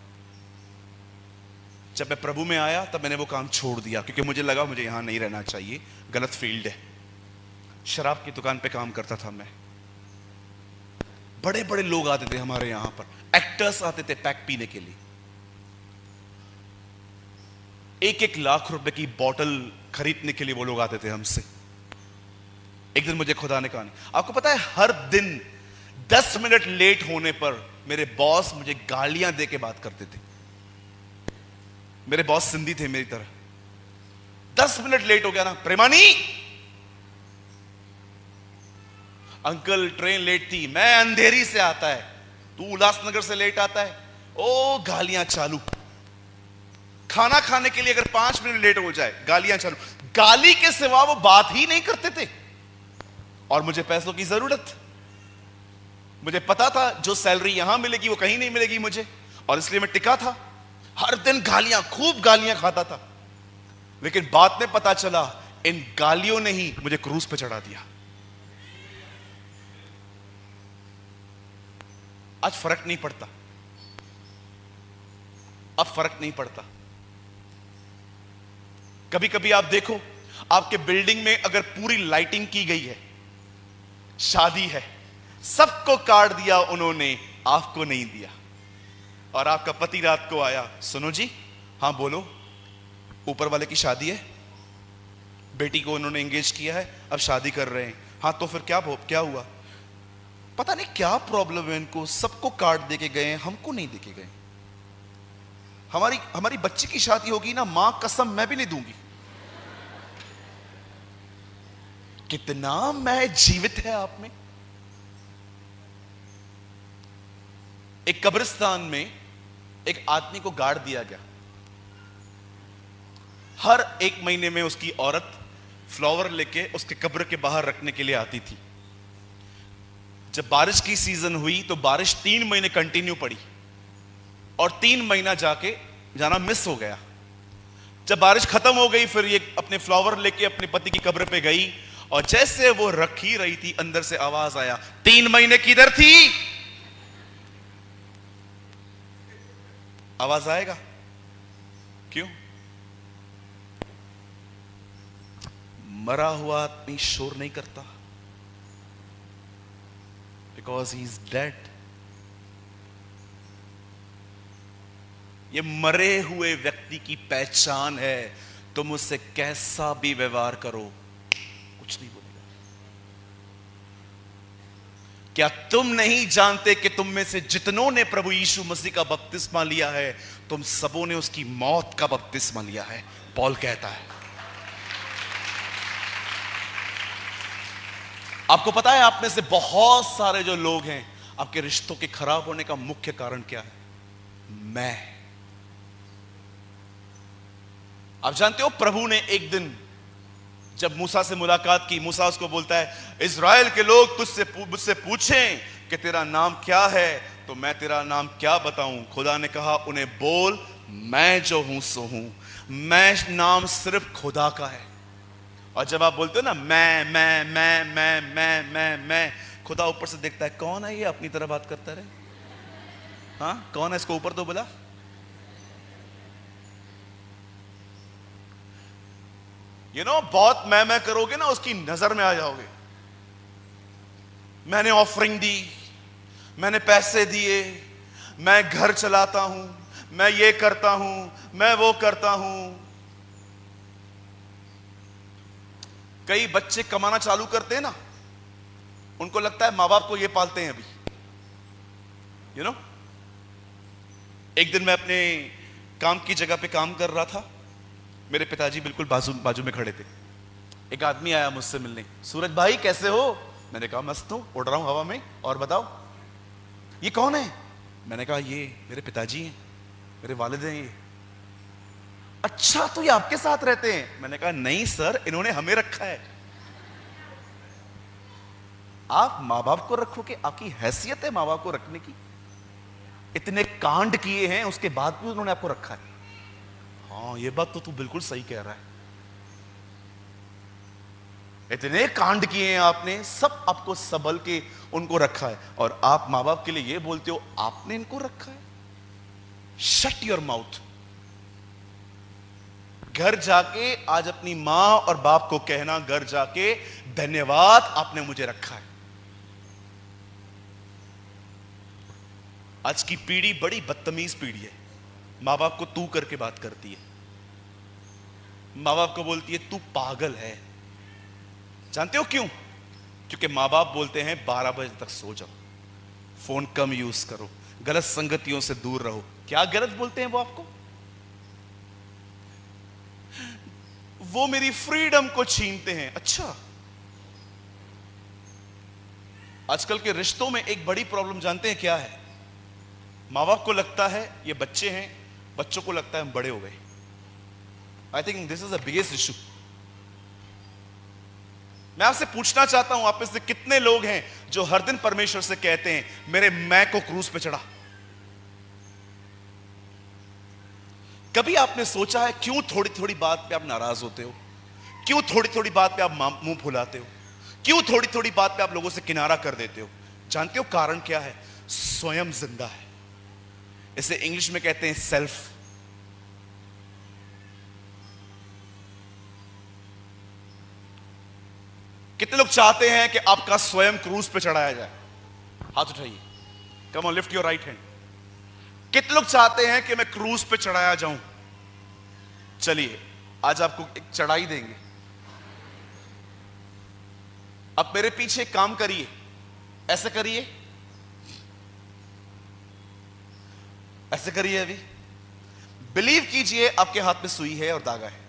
जब मैं प्रभु में आया तब मैंने वो काम छोड़ दिया, क्योंकि मुझे लगा मुझे यहां नहीं रहना चाहिए, गलत फील्ड है। शराब की दुकान पे काम करता था मैं। बड़े बड़े लोग आते थे हमारे यहां पर, एक्टर्स आते थे पैक पीने के लिए। 1-1 लाख रुपए की बोतल खरीदने के लिए वो लोग आते थे हमसे। एक दिन मुझे खुदा ने कहा, आपको पता है हर दिन 10 मिनट लेट होने पर मेरे बॉस मुझे गालियां दे के बात करते थे। मेरे बॉस सिंधी थे मेरी तरह। 10 मिनट लेट हो गया ना, प्रेमानी अंकल ट्रेन लेट थी, मैं अंधेरी से आता है, तू उल्लासनगर से लेट आता है, ओ गालियां चालू। खाना खाने के लिए अगर 5 मिनट लेट हो जाए, गालियां चालू। गाली के सिवा वो बात ही नहीं करते थे। और मुझे पैसों की जरूरत, मुझे पता था जो सैलरी यहां मिलेगी वो कहीं नहीं मिलेगी मुझे, और इसलिए मैं टिका था। हर दिन गालियां, खूब गालियां खाता था। लेकिन बाद में पता चला इन गालियों ने ही मुझे क्रूज पे चढ़ा दिया। आज फर्क नहीं पड़ता, अब फर्क नहीं पड़ता। कभी कभी आप देखो, आपके बिल्डिंग में अगर पूरी लाइटिंग की गई है, शादी है, सबको कार्ड दिया उन्होंने, आपको नहीं दिया, और आपका पति रात को आया, सुनो जी, हां बोलो, ऊपर वाले की शादी है, बेटी को उन्होंने एंगेज किया है, अब शादी कर रहे हैं। हाँ तो फिर क्या हुआ? पता नहीं क्या प्रॉब्लम है इनको, सबको कार्ड देके गए, हमको नहीं देके गए। हमारी बच्ची की शादी होगी ना, मां कसम मैं भी नहीं दूंगी। कितना मैं जीवित है आप में। एक कब्रिस्तान में एक आदमी को गाड़ दिया गया। हर 1 महीने में उसकी औरत फ्लावर लेके उसके कब्र के बाहर रखने के लिए आती थी। जब बारिश की सीजन हुई तो बारिश 3 महीने कंटिन्यू पड़ी, और 3 महीना जाके जाना मिस हो गया। जब बारिश खत्म हो गई, फिर ये अपने फ्लावर लेके अपने पति की कब्र पे गई, और जैसे वो रख ही रही थी, अंदर से आवाज आया, 3 महीने किधर थी? आवाज आएगा क्यों? मरा हुआ आदमी शोर नहीं करता, बिकॉज ही इज डेड। ये मरे हुए व्यक्ति की पहचान है। तुम उससे कैसा भी व्यवहार करो, कुछ नहीं बोलेगा। क्या तुम नहीं जानते कि तुम में से जितनों ने प्रभु यीशु मसीह का बपतिस्मा लिया है, तुम सबों ने उसकी मौत का बपतिस्मा लिया है? पौल कहता है। आपको पता है, आप में से बहुत सारे जो लोग हैं, आपके रिश्तों के खराब होने का मुख्य कारण क्या है? मैं। आप जानते हो, प्रभु ने एक दिन जब मूसा से मुलाकात की, मूसा उसको बोलता है, इज़राइल के लोग मुझसे पूछें कि तेरा नाम क्या है, तो मैं तेरा नाम क्या बताऊं? खुदा ने कहा, उन्हें बोल, मैं जो हूं सो हूं। मैं नाम सिर्फ खुदा का है। और जब आप बोलते हो ना, मैं, खुदा ऊपर से देखता है, कौन है ये अपनी तरह बात करता रहे? हाँ, कौन है? इसको ऊपर तो बोला। बहुत मैं करोगे ना, उसकी नजर में आ जाओगे। मैंने ऑफरिंग दी, मैंने पैसे दिए, मैं घर चलाता हूं, मैं ये करता हूं, मैं वो करता हूं। कई बच्चे कमाना चालू करते हैं ना, उनको लगता है माँ बाप को ये पालते हैं अभी। एक दिन मैं अपने काम की जगह पे काम कर रहा था, मेरे पिताजी बिल्कुल बाजू में खड़े थे। एक आदमी आया मुझसे मिलने, सूरज भाई कैसे हो? मैंने कहा मस्त हूं, उड़ रहा हूं हवा में, और बताओ ये कौन है? मैंने कहा ये मेरे पिताजी हैं, मेरे वालिद हैं ये। अच्छा, तो ये आपके साथ रहते हैं? मैंने कहा नहीं सर, इन्होंने हमें रखा है। आप माँ बाप को रखोगे, आपकी हैसियत है माँ बाप को रखने की। इतने कांड किए हैं, उसके बाद भी उन्होंने आपको रखा है। हाँ, ये बात तो तू बिल्कुल सही कह रहा है। इतने कांड किए हैं आपने, सब आपको सबल के उनको रखा है, और आप माँ बाप के लिए ये बोलते हो आपने इनको रखा है? Shut your mouth. घर जाके आज अपनी माँ और बाप को कहना, घर जाके, धन्यवाद आपने मुझे रखा है। आज की पीढ़ी बड़ी बदतमीज पीढ़ी है। माँ बाप को तू करके बात करती है, माँ बाप को बोलती है तू पागल है। जानते हो क्यों? क्योंकि माँ बाप बोलते हैं 12 बजे तक सो जाओ, फोन कम यूज करो, गलत संगतियों से दूर रहो। क्या गलत बोलते हैं वो आपको? वो मेरी फ्रीडम को छीनते हैं। अच्छा, आजकल के रिश्तों में एक बड़ी प्रॉब्लम जानते हैं क्या है? माँ बाप को लगता है ये बच्चे हैं, बच्चों को लगता है हम बड़े हो गए। I think this is the biggest issue. मैं आपसे पूछना चाहता हूं, आप में से कितने लोग हैं जो हर दिन परमेश्वर से कहते हैं मेरे मैं को क्रूस पे चढ़ा? कभी आपने सोचा है क्यों थोड़ी थोड़ी बात पे आप नाराज होते हो? क्यों थोड़ी थोड़ी बात पे आप मुंह फुलाते हो? क्यों थोड़ी थोड़ी बात पे आप लोगों से किनारा कर देते हो? जानते हो कारण क्या है? स्वयं जिंदा है। इसे इंग्लिश में कहते हैं सेल्फ। कितने लोग चाहते हैं कि आपका स्वयं क्रूस पे चढ़ाया जाए? हाथ उठाइए। Come on, lift your right hand. कितने लोग चाहते हैं कि मैं क्रूस पे चढ़ाया जाऊं? चलिए, आज आपको एक चढ़ाई देंगे। अब मेरे पीछे काम करिए, ऐसे करिए, ऐसे करिए। अभी बिलीव कीजिए आपके हाथ में सुई है और धागा है,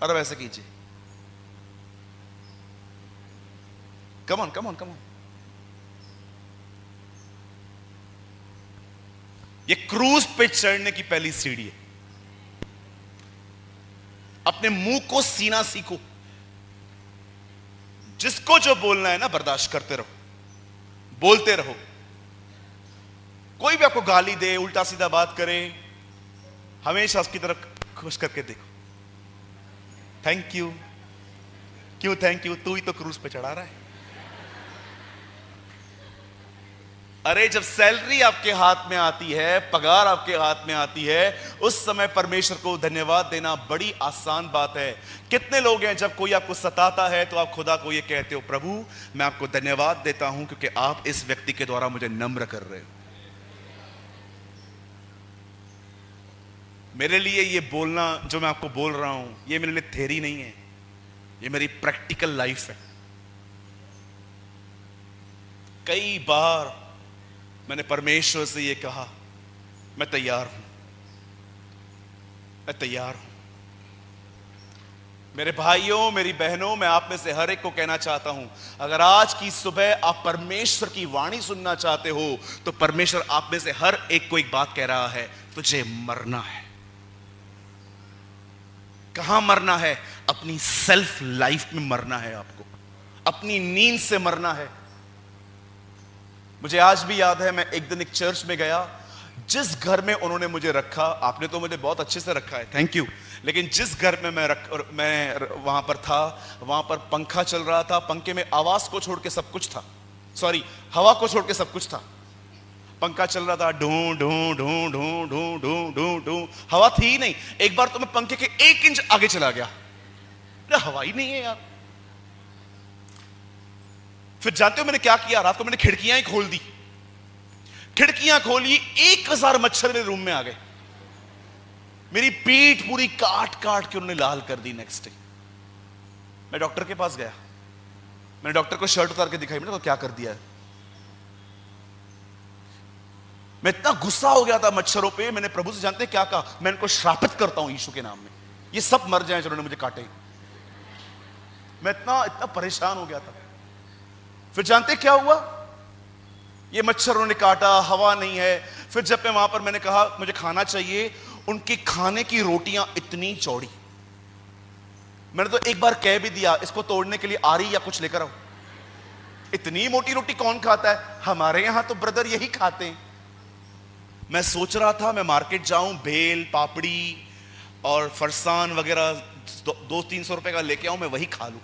और अब ऐसे कीजिए। Come on, come on, come on. ये क्रूज पे चढ़ने की पहली सीढ़ी है। अपने मुंह को सीना सीखो। जिसको जो बोलना है ना, बर्दाश्त करते रहो, बोलते रहो। कोई भी आपको गाली दे, उल्टा सीधा बात करे, हमेशा उसकी तरफ खुश करके देखो। Thank you. क्यों थैंक यू? तू ही तो क्रूज पे चढ़ा रहा है। अरे जब सैलरी आपके हाथ में आती है, पगार आपके हाथ में आती है, उस समय परमेश्वर को धन्यवाद देना बड़ी आसान बात है। कितने लोग हैं जब कोई आपको सताता है तो आप खुदा को ये कहते हो, प्रभु मैं आपको धन्यवाद देता हूं क्योंकि आप इस व्यक्ति के द्वारा मुझे नम्र कर रहे हो। मेरे लिए ये बोलना जो मैं आपको बोल रहा हूं, ये मेरे लिए थ्योरी नहीं है, ये मेरी प्रैक्टिकल लाइफ है। कई बार मैंने परमेश्वर से ये कहा, मैं तैयार हूं, मैं तैयार हूं। मेरे भाइयों, मेरी बहनों, मैं आप में से हर एक को कहना चाहता हूं, अगर आज की सुबह आप परमेश्वर की वाणी सुनना चाहते हो तो परमेश्वर आप में से हर एक को एक बात कह रहा है, तुझे मरना है। कहां मरना है? अपनी सेल्फ लाइफ में मरना है आपको, अपनी नींद से मरना है। मुझे आज भी याद है, मैं एक दिन एक चर्च में गया, जिस घर में उन्होंने मुझे रखा, आपने तो मुझे बहुत अच्छे से रखा है, थैंक यू, लेकिन जिस घर में मैं वहां पर था, वहां पर पंखा चल रहा था, पंखे में आवाज को छोड़ के सब कुछ था, सॉरी हवा को छोड़ के सब कुछ था। पंखा चल रहा था, ढू ढू ढू ढू ढू ढू ढू ढू, हवा थी ही नहीं। एक बार तो मैं पंखे के 1 इंच आगे चला गया, हवा ही नहीं है यार। फिर जानते हो मैंने क्या किया? रात को मैंने खिड़कियां ही खोल दी, खिड़कियां खोली, 1000 मच्छर मेरे रूम में आ गए, मेरी पीठ पूरी काट काट के उन्होंने लाल कर दी। नेक्स्ट डे मैं डॉक्टर के पास गया, मैंने डॉक्टर को शर्ट उतार के दिखाई, मैंने कहा क्या कर दिया है। मैं इतना गुस्सा हो गया था मच्छरों पे, मैंने प्रभु से जानते क्या कहा, मैं इनको श्रापित करता हूं यीशु के नाम में, ये सब मर जाएं जिन्होंने मुझे काटे। मैं इतना इतना परेशान हो गया था। फिर जानते क्या हुआ? ये मच्छरों ने काटा, हवा नहीं है। फिर जब मैं वहां पर मैंने कहा मुझे खाना चाहिए, उनकी खाने की रोटियां इतनी चौड़ी, मैंने तो एक बार कह भी दिया इसको तोड़ने के लिए आरी या कुछ लेकर आओ, इतनी मोटी रोटी कौन खाता है? हमारे यहां तो ब्रदर यही खाते हैं। मैं सोच रहा था मैं मार्केट जाऊं, भेल पापड़ी और फरसान वगैरह 200-300 रुपए का लेके आऊं, मैं वही खा लूं।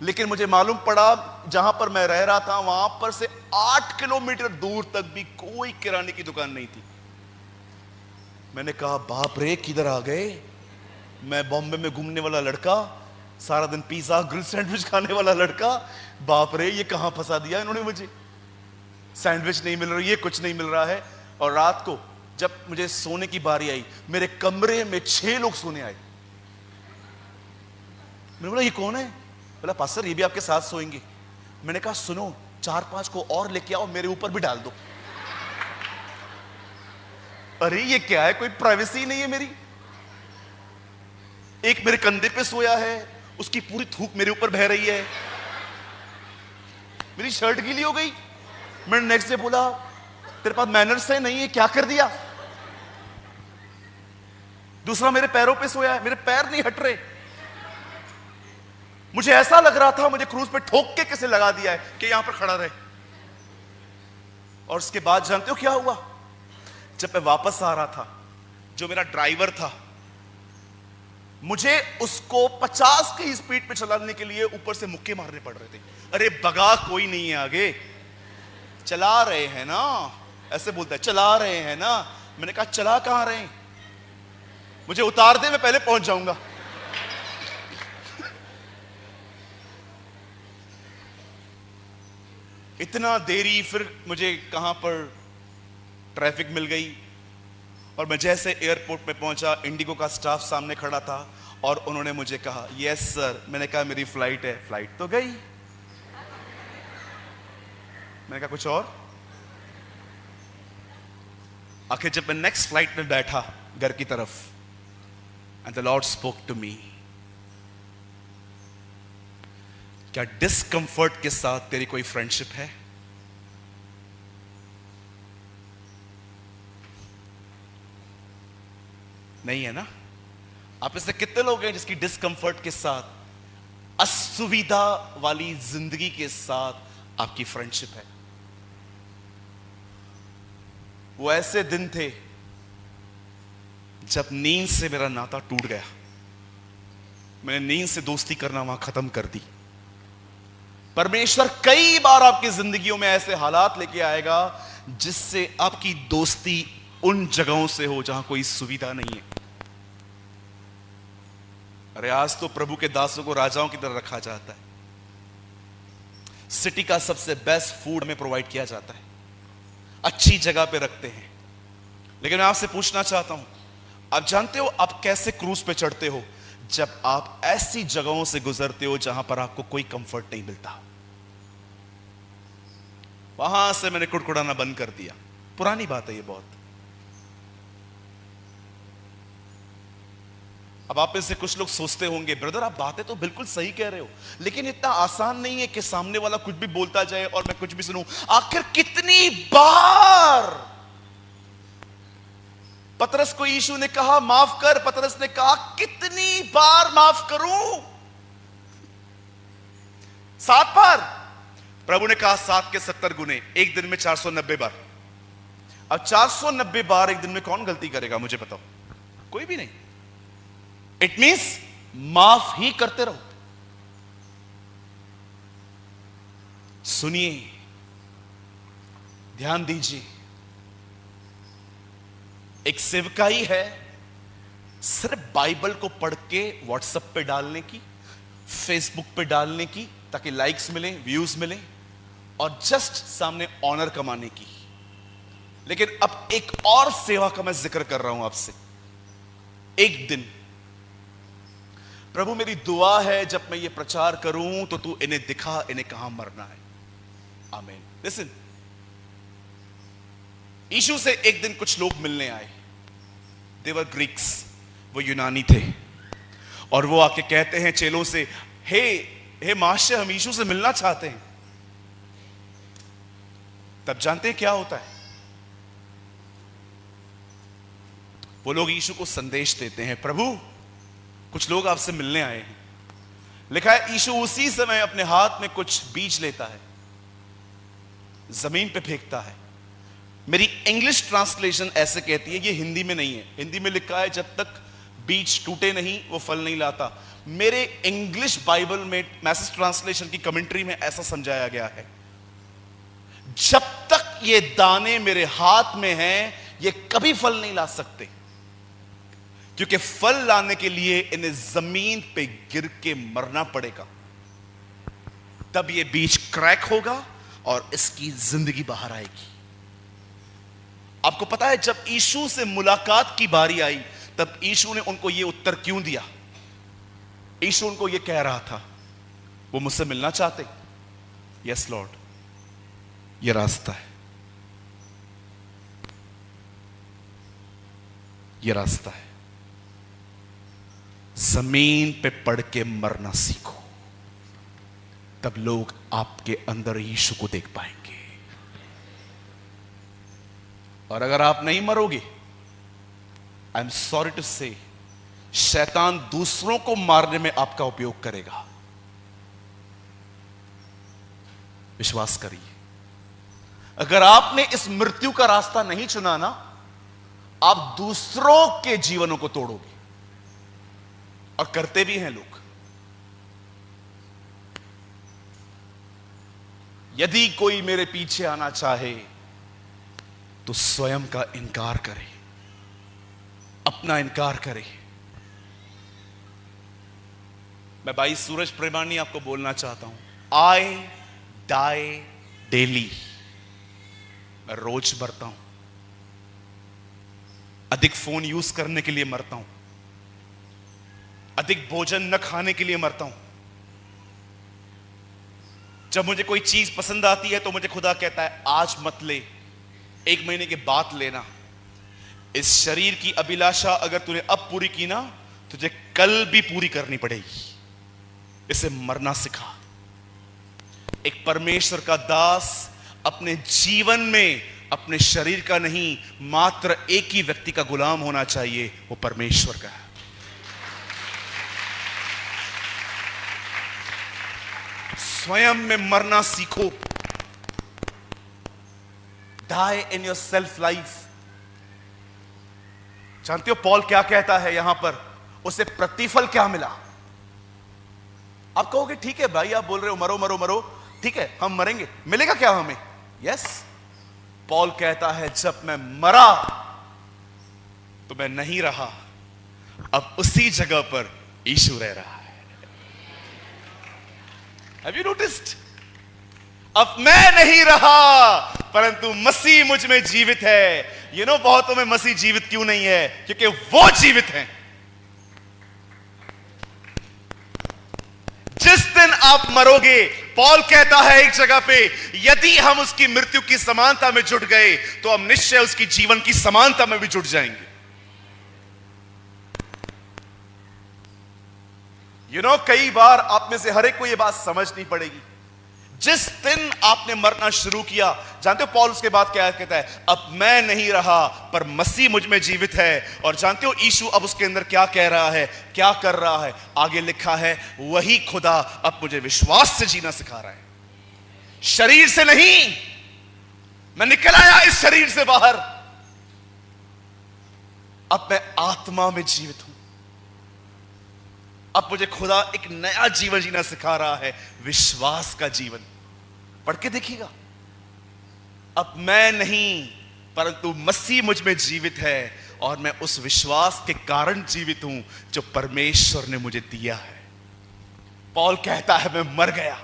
लेकिन मुझे मालूम पड़ा जहां पर मैं रह रहा था वहां पर से 8 किलोमीटर दूर तक भी कोई किराने की दुकान नहीं थी। मैंने कहा बाप रे किधर आ गए, मैं बॉम्बे में घूमने वाला लड़का, सारा दिन पिज्जा ग्रिल सैंडविच खाने वाला लड़का, बाप रे ये कहां फंसा दिया इन्होंने मुझे। सैंडविच नहीं मिल रही है, कुछ नहीं मिल रहा है। और रात को जब मुझे सोने की बारी आई, मेरे कमरे में 6 लोग सोने आए। मैंने बोला ये कौन है? बोला पास्टर ये भी आपके साथ सोएंगे। मैंने कहा सुनो 4-5 को और लेके आओ, मेरे ऊपर भी डाल दो। अरे ये क्या है, कोई प्राइवेसी नहीं है मेरी। एक मेरे कंधे पे सोया है, उसकी पूरी थूक मेरे ऊपर बह रही है, मेरी शर्ट गीली हो गई। मैंने नेक्स्ट डे बोला तेरे पास मैनर्स है नहीं है, क्या कर दिया? दूसरा मेरे पैरों पे सोया है, मेरे पैर नहीं हट रहे। मुझे ऐसा लग रहा था मुझे क्रूज पे ठोक के किसे लगा दिया है कि यहां पर खड़ा रहे। और उसके बाद जानते हो क्या हुआ? जब मैं वापस आ रहा था, जो मेरा ड्राइवर था, मुझे उसको 50 की स्पीड पे चलाने के लिए ऊपर से मुक्के मारने पड़ रहे थे। अरे बगा कोई नहीं है आगे, चला रहे हैं ना, ऐसे बोलता है चला रहे हैं ना। मैंने कहा चला कहां रहे हैं, मुझे उतार दे मैं पहले पहुंच जाऊंगा। इतना देरी, फिर मुझे कहां पर ट्रैफिक मिल गई और मैं जैसे एयरपोर्ट पे पहुंचा, इंडिगो का स्टाफ सामने खड़ा था और उन्होंने मुझे कहा यस सर। मैंने कहा मेरी फ्लाइट है। फ्लाइट तो गई। मैंने कहा कुछ और? आखिर जब मैं नेक्स्ट फ्लाइट में बैठा घर की तरफ, and the Lord spoke to me, क्या डिस्कंफर्ट के साथ तेरी कोई फ्रेंडशिप है? नहीं है ना? आप इससे कितने लोग हैं जिसकी डिस्कंफर्ट के साथ, असुविधा वाली जिंदगी के साथ आपकी फ्रेंडशिप है? वो ऐसे दिन थे जब नींद से मेरा नाता टूट गया, मैंने नींद से दोस्ती करना वहां खत्म कर दी। परमेश्वर कई बार आपकी जिंदगियों में ऐसे हालात लेके आएगा जिससे आपकी दोस्ती उन जगहों से हो जहां कोई सुविधा नहीं है। अरे आज तो प्रभु के दासों को राजाओं की तरह रखा जाता है। सिटी का सबसे बेस्ट फूड हमें प्रोवाइड किया जाता है, अच्छी जगह पे रखते हैं। लेकिन मैं आपसे पूछना चाहता हूं, आप जानते हो आप कैसे क्रूज पे चढ़ते हो? जब आप ऐसी जगहों से गुजरते हो जहां पर आपको कोई कंफर्ट नहीं मिलता। वहां से मैंने कुड़कुड़ाना बंद कर दिया। पुरानी बात है ये बहुत। अब आप में से कुछ लोग सोचते होंगे, ब्रदर आप बातें तो बिल्कुल सही कह रहे हो, लेकिन इतना आसान नहीं है कि सामने वाला कुछ भी बोलता जाए और मैं कुछ भी सुनूं। आखिर कितनी बार पतरस को यीशु ने कहा माफ कर, पतरस ने कहा कितनी बार माफ करूं? 7 बार। प्रभु ने कहा 7 के 70 गुने, एक दिन में 490 बार। अब 490 बार एक दिन में कौन गलती करेगा मुझे बताओ? कोई भी नहीं। इट मींस माफ ही करते रहो। सुनिए, ध्यान दीजिए, एक सेवकाई है सिर्फ बाइबल को पढ़ के व्हाट्सएप पे डालने की, फेसबुक पे डालने की, ताकि लाइक्स मिले, व्यूज मिले और जस्ट सामने ऑनर कमाने की। लेकिन अब एक और सेवा का मैं जिक्र कर रहा हूं आपसे। एक दिन प्रभु मेरी दुआ है जब मैं ये प्रचार करूं तो तू इन्हें दिखा, इन्हें कहां मरना है। आमीन। लिसन, यीशु से एक दिन कुछ लोग मिलने आए। दे वर ग्रीक्स, वो यूनानी थे। और वो आके कहते हैं चेलों से, हे मास्टर, हम यीशु से मिलना चाहते हैं। तब जानते हैं क्या होता है? वो लोग यीशु को संदेश देते हैं, प्रभु कुछ लोग आपसे मिलने आए हैं। लिखा है यीशु उसी समय अपने हाथ में कुछ बीज लेता है, जमीन पे फेंकता है। मेरी इंग्लिश ट्रांसलेशन ऐसे कहती है, ये हिंदी में नहीं है। हिंदी में लिखा है जब तक बीज टूटे नहीं वो फल नहीं लाता। मेरे इंग्लिश बाइबल में मैसेज ट्रांसलेशन की कमेंट्री में ऐसा समझाया गया है, जब तक ये दाने मेरे हाथ में हैं ये कभी फल नहीं ला सकते, क्योंकि फल लाने के लिए इन्हें जमीन पे गिर के मरना पड़ेगा। तब ये बीज क्रैक होगा और इसकी जिंदगी बाहर आएगी। आपको पता है जब यीशु से मुलाकात की बारी आई तब यीशु ने उनको ये उत्तर क्यों दिया? यीशु उनको ये कह रहा था, वो मुझसे मिलना चाहते? यस लॉर्ड, ये रास्ता है, ये रास्ता है। जमीन पे पड़ के मरना सीखो, तब लोग आपके अंदर यीशु को देख पाएंगे। और अगर आप नहीं मरोगे, आई एम सॉरी टू से, शैतान दूसरों को मारने में आपका उपयोग करेगा। विश्वास करिए, अगर आपने इस मृत्यु का रास्ता नहीं चुना ना, आप दूसरों के जीवनों को तोड़ोगे, और करते भी हैं लोग। यदि कोई मेरे पीछे आना चाहे तो स्वयं का इनकार करे, अपना इनकार करे। मैं भाई सूरज प्रेमानी आपको बोलना चाहता हूं, आई डाई डेली। मैं रोज मरता हूं, अधिक फोन यूज करने के लिए मरता हूं, अधिक भोजन न खाने के लिए मरता हूं। जब मुझे कोई चीज पसंद आती है तो मुझे खुदा कहता है आज मत ले, 1 महीने के बाद लेना। इस शरीर की अभिलाषा अगर तूने अब पूरी की ना, तुझे कल भी पूरी करनी पड़ेगी। इसे मरना सिखा। एक परमेश्वर का दास अपने जीवन में अपने शरीर का नहीं, मात्र एक ही व्यक्ति का गुलाम होना चाहिए, वो परमेश्वर का है। स्वयं में मरना सीखो। Die in your self life. जानते हो पॉल क्या कहता है यहां पर? उसे प्रतिफल क्या मिला? आप कहोगे ठीक है भाई, आप बोल रहे हो मरो मरो मरो, ठीक है हम मरेंगे, मिलेगा क्या हमें? यस, पॉल कहता है जब मैं मरा तो मैं नहीं रहा, अब उसी जगह पर यीशु रह रहा है। Have you noticed? अब मैं नहीं रहा परंतु मसीह मुझ में जीवित है। यू नो बहुतों में मसीह जीवित क्यों नहीं है? क्योंकि वो जीवित हैं। जिस दिन आप मरोगे, पॉल कहता है एक जगह पे, यदि हम उसकी मृत्यु की समानता में जुट गए तो हम निश्चय उसकी जीवन की समानता में भी जुट जाएंगे। यू नो कई बार आप में से हर एक को यह बात समझनी पड़ेगी। जिस दिन आपने मरना शुरू किया, जानते हो पॉल उसके बाद क्या कहता है? अब मैं नहीं रहा पर मसीह मुझ में जीवित है। और जानते हो यीशु अब उसके अंदर क्या कह रहा है, क्या कर रहा है? आगे लिखा है, वही खुदा अब मुझे विश्वास से जीना सिखा रहा है, शरीर से नहीं। मैं निकल आया इस शरीर से बाहर, अब मैं आत्मा में जीवित हूं। अब मुझे खुदा एक नया जीवन जीना सिखा रहा है, विश्वास का जीवन। पढ़ के देखिएगा, अब मैं नहीं परंतु मसीह मुझ में जीवित है और मैं उस विश्वास के कारण जीवित हूं जो परमेश्वर ने मुझे दिया है। पॉल कहता है मैं मर गया,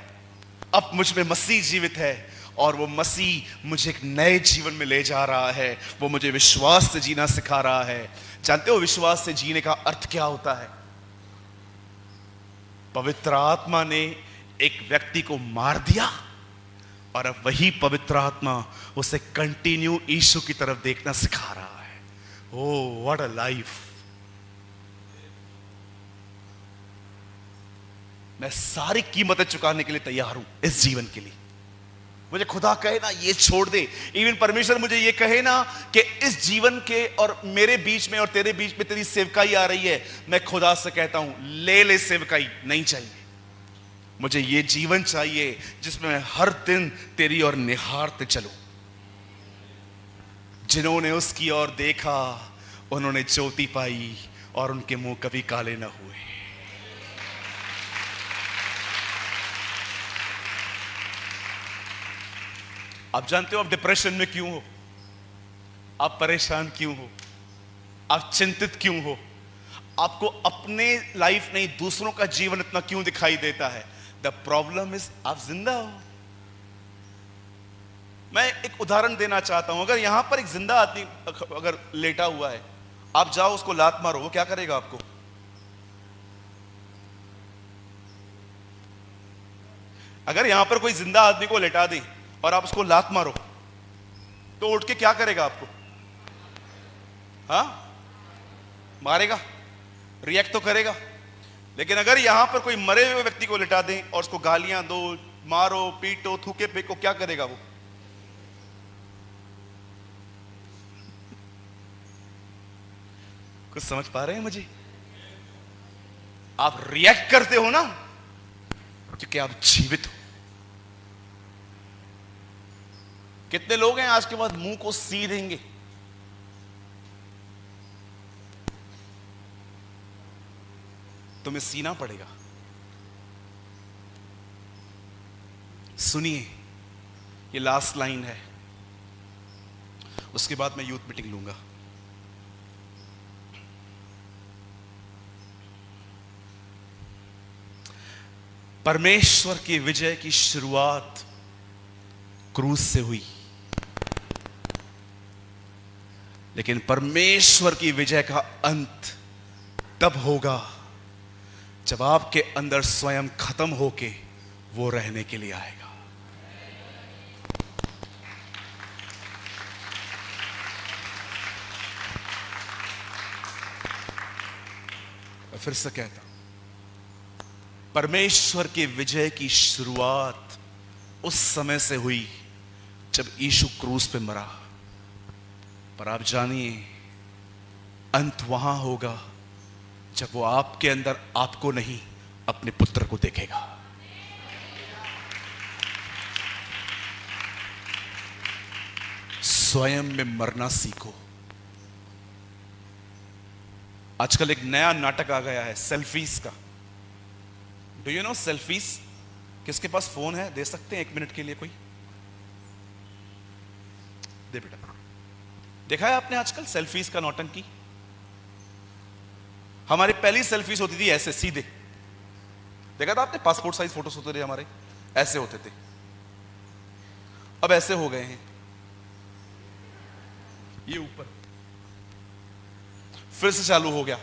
अब मुझ में मसीह जीवित है और वो मसीह मुझे एक नए जीवन में ले जा रहा है। वो मुझे विश्वास से जीना सिखा रहा है। जानते हो विश्वास से जीने का अर्थ क्या होता है? पवित्र आत्मा ने एक व्यक्ति को मार दिया और अब वही पवित्र आत्मा उसे कंटिन्यू यीशु की तरफ देखना सिखा रहा है। Oh what a life! मैं सारी कीमतें चुकाने के लिए तैयार हूं इस जीवन के लिए। मुझे खुदा कहे ना ये छोड़ दे, इवन परमेश्वर मुझे ये कहे ना कि इस जीवन के और मेरे बीच में और तेरे बीच में तेरी सेवकाई आ रही है, मैं खुदा से कहता हूं ले ले, सेवकाई नहीं चाहिए। मुझे ये जीवन चाहिए जिसमें मैं हर दिन तेरी ओर निहारते चलूं। जिन्होंने उसकी ओर देखा उन्होंने ज्योति पाई और उनके मुंह कभी काले ना हुए। आप जानते हो आप डिप्रेशन में क्यों हो? आप परेशान क्यों हो? आप चिंतित क्यों हो? आपको अपने लाइफ नहीं दूसरों का जीवन इतना क्यों दिखाई देता है? द प्रॉब्लम इज आप जिंदा हो। मैं एक उदाहरण देना चाहता हूं। अगर यहां पर एक जिंदा आदमी अगर लेटा हुआ है, आप जाओ उसको लात मारो, वो क्या करेगा आपको? अगर यहां पर कोई जिंदा आदमी को लेटा दे और आप उसको लात मारो तो उठ के क्या करेगा आपको? हाँ, मारेगा, रिएक्ट तो करेगा। लेकिन अगर यहां पर कोई मरे हुए व्यक्ति को लिटा दें और उसको गालियां दो, मारो, पीटो, थूके फेंको, क्या करेगा वो? कुछ समझ पा रहे हैं मुझे? आप रिएक्ट करते हो ना क्योंकि आप जीवित हो। कितने लोग हैं आज के बाद मुंह को सी देंगे? तुम्हें सीना पड़ेगा। सुनिए, ये लास्ट लाइन है, उसके बाद मैं यूथ मीटिंग लूंगा। परमेश्वर की विजय की शुरुआत क्रूस से हुई, लेकिन परमेश्वर की विजय का अंत तब होगा जब आपके अंदर स्वयं खत्म होके वो रहने के लिए आएगा। मैं फिर से कहता हूं, परमेश्वर की विजय की शुरुआत उस समय से हुई जब यीशु क्रूस पे मरा। पर आप जानिए अंत वहां होगा जब वो आपके अंदर आपको नहीं अपने पुत्र को देखेगा। स्वयं में मरना सीखो। आजकल एक नया नाटक आ गया है सेल्फीज का। Do you no selfies? किसके पास फोन है दे सकते हैं 1 मिनट के लिए कोई? दे बेटा। देखा है आपने आजकल सेल्फीज का नौटंकी? हमारी पहली सेल्फीज होती थी ऐसे सीधे, देखा था आपने? पासपोर्ट साइज फोटोज होते थे हमारे, ऐसे होते थे। अब ऐसे हो गए हैं, ये ऊपर। फिर से चालू हो गया।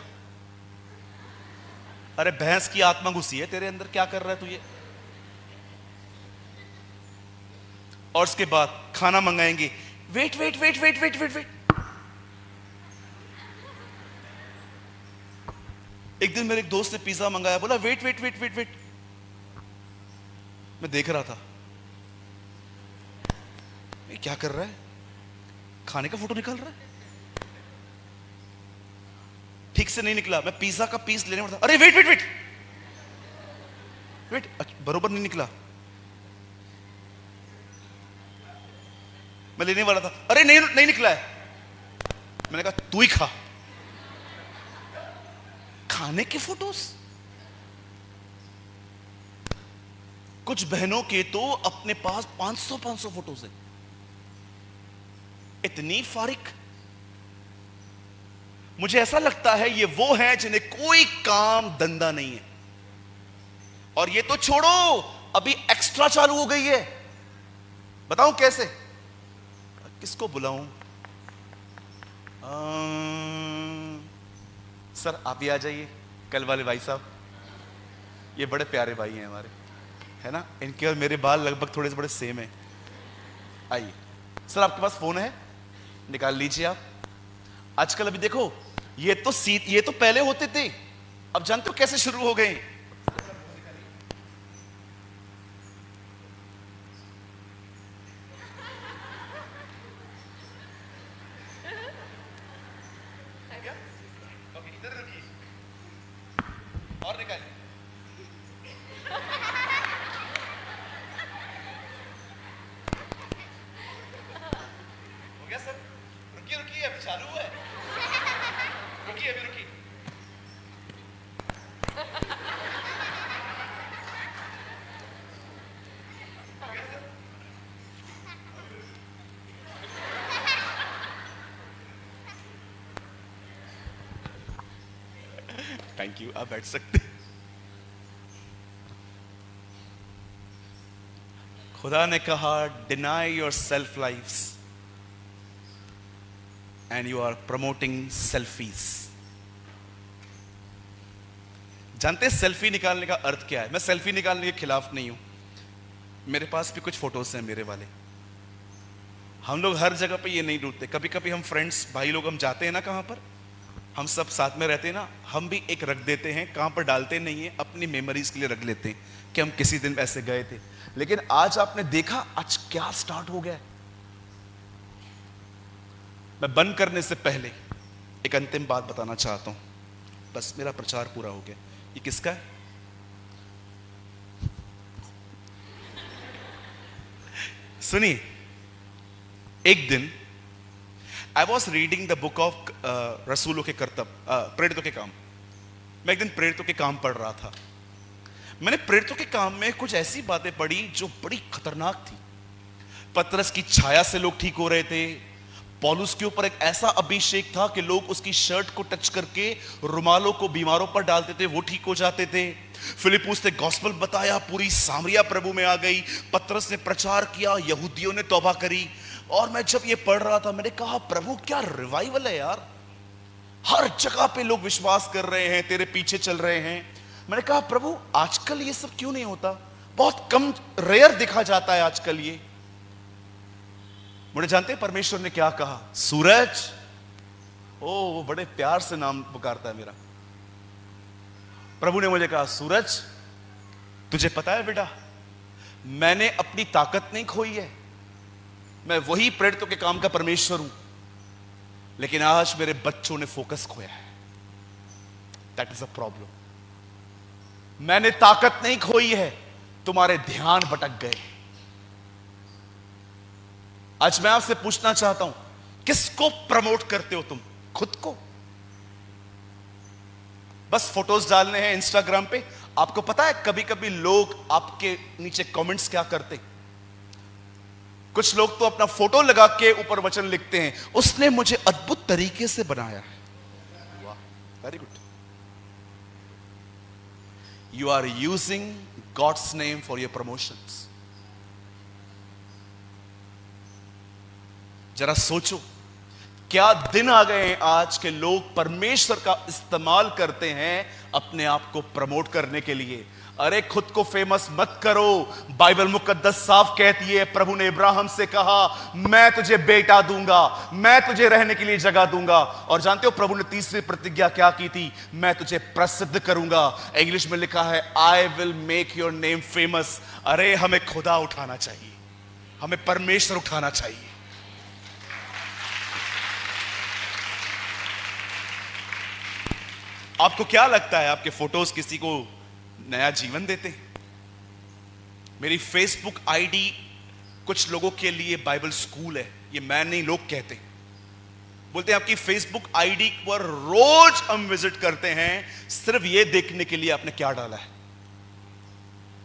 अरे भैंस की आत्मा घुसी है तेरे अंदर, क्या कर रहा है तू ये? और उसके बाद खाना मंगाएंगे, wait wait wait wait wait wait wait. एक दिन मेरे एक दोस्त ने पिज्जा मंगाया, बोला wait wait wait wait wait. मैं देख रहा था ये क्या कर रहा है, खाने का फोटो निकाल रहा है। ठीक से नहीं निकला, मैं पिज्जा का पीस लेने वाला था, अरे वेट वेट वेट वेट, बरोबर नहीं निकला। मैं लेने वाला था, अरे नहीं नहीं निकला है। मैंने कहा तू ही खा। खाने के फोटोज। कुछ बहनों के तो अपने पास 500 फोटोज है, इतनी फारिक। मुझे ऐसा लगता है ये वो है जिन्हें कोई काम धंधा नहीं है। और ये तो छोड़ो, अभी एक्स्ट्रा चालू हो गई है। बताऊं कैसे? किसको बुलाऊं? सर आप भी आ जाइए, कल वाले भाई साहब, ये बड़े प्यारे भाई हैं हमारे, है ना? इनके और मेरे बाल लगभग थोड़े से बड़े सेम है। आइए सर, आपके पास फोन है, निकाल लीजिए आप। आजकल अभी देखो, ये तो पहले होते थे, अब जानते हो कैसे शुरू हो गए? और निकालिए। हो गया सर? रुकिए रुकिए, अभी चालू है। रुकिए अभी रुकिए। थैंक यू, आप बैठ सकते। खुदा ने कहा deny your self lifes and you are promoting selfies. जानते हैं सेल्फी निकालने का अर्थ क्या है? मैं सेल्फी निकालने के खिलाफ नहीं हूं, मेरे पास भी कुछ फोटोज हैं मेरे वाले। हम लोग हर जगह पे ये नहीं ढूंढते। कभी कभी हम फ्रेंड्स भाई लोग हम जाते हैं ना, कहां पर हम सब साथ में रहते हैं ना, हम भी एक रख देते हैं, कहां पर डालते नहीं है, अपनी मेमोरीज के लिए रख लेते हैं कि हम किसी दिन ऐसे गए थे। लेकिन आज आपने देखा आज क्या स्टार्ट हो गया है। मैं बंद करने से पहले एक अंतिम बात बताना चाहता हूं, बस मेरा प्रचार पूरा हो गया। ये किसका है? सुनिए, एक दिन I was reading the book of रसूलों के करतब, प्रेरितों के काम। मैं एक दिन प्रेरितों के काम पढ़ रहा था। मैंने प्रेरितों के काम में कुछ ऐसी बातें पढ़ी जो बड़ी खतरनाक थी। पतरस की छाया से लोग ठीक हो रहे थे। पौलुस के ऊपर एक ऐसा अभिषेक था कि लोग उसकी शर्ट को टच करके रुमालों को बीमारों पर डालते थे, वो ठीक हो जाते थे। फिलिपुस ने गॉस्पेल बताया, पूरी सामरिया प्रभु में आ गई। पतरस ने प्रचार किया, यहूदियों ने तौबा करी। और मैं जब ये पढ़ रहा था, मैंने कहा प्रभु क्या रिवाइवल है यार, हर जगह पे लोग विश्वास कर रहे हैं, तेरे पीछे चल रहे हैं। मैंने कहा प्रभु आजकल ये सब क्यों नहीं होता, बहुत कम रेयर दिखा जाता है आजकल ये। मुझे जानते हैं परमेश्वर ने क्या कहा? सूरज। ओ वो बड़े प्यार से नाम पुकारता है मेरा। प्रभु ने मुझे कहा सूरज तुझे पता है बेटा, मैंने अपनी ताकत नहीं खोई है, मैं वही प्रेरितों के काम का परमेश्वर हूं, लेकिन आज मेरे बच्चों ने फोकस खोया है। That is a problem. मैंने ताकत नहीं खोई है, तुम्हारे ध्यान भटक गए। आज मैं आपसे पूछना चाहता हूं, किसको प्रमोट करते हो तुम? खुद को? बस फोटोज डालने हैं इंस्टाग्राम पे। आपको पता है कभी कभी लोग आपके नीचे कमेंट्स क्या करते? कुछ लोग तो अपना फोटो लगा के ऊपर वचन लिखते हैं, उसने मुझे अद्भुत तरीके से बनाया है। वाह, very good. You are using God's name for your promotions. जरा सोचो, क्या दिन आ गए हैं आज के लोग परमेश्वर का इस्तेमाल करते हैं अपने आप को प्रमोट करने के लिए। अरे खुद को फेमस मत करो। बाइबल मुकद्दस साफ कहती है, प्रभु ने इब्राहिम से कहा मैं तुझे बेटा दूंगा, मैं तुझे रहने के लिए जगह दूंगा। और जानते हो प्रभु ने तीसरी प्रतिज्ञा क्या की थी? मैं तुझे प्रसिद्ध करूंगा। इंग्लिश में लिखा है I will make your name famous. अरे हमें खुदा उठाना चाहिए, हमें परमेश्वर उठाना चाहिए। आपको क्या लगता है आपके फोटोज किसी को नया जीवन देते हैं? मेरी फेसबुक आईडी कुछ लोगों के लिए बाइबल स्कूल है। ये मैं नहीं, लोग कहते हैं। बोलते हैं आपकी फेसबुक आईडी पर रोज हम विजिट करते हैं सिर्फ ये देखने के लिए आपने क्या डाला है।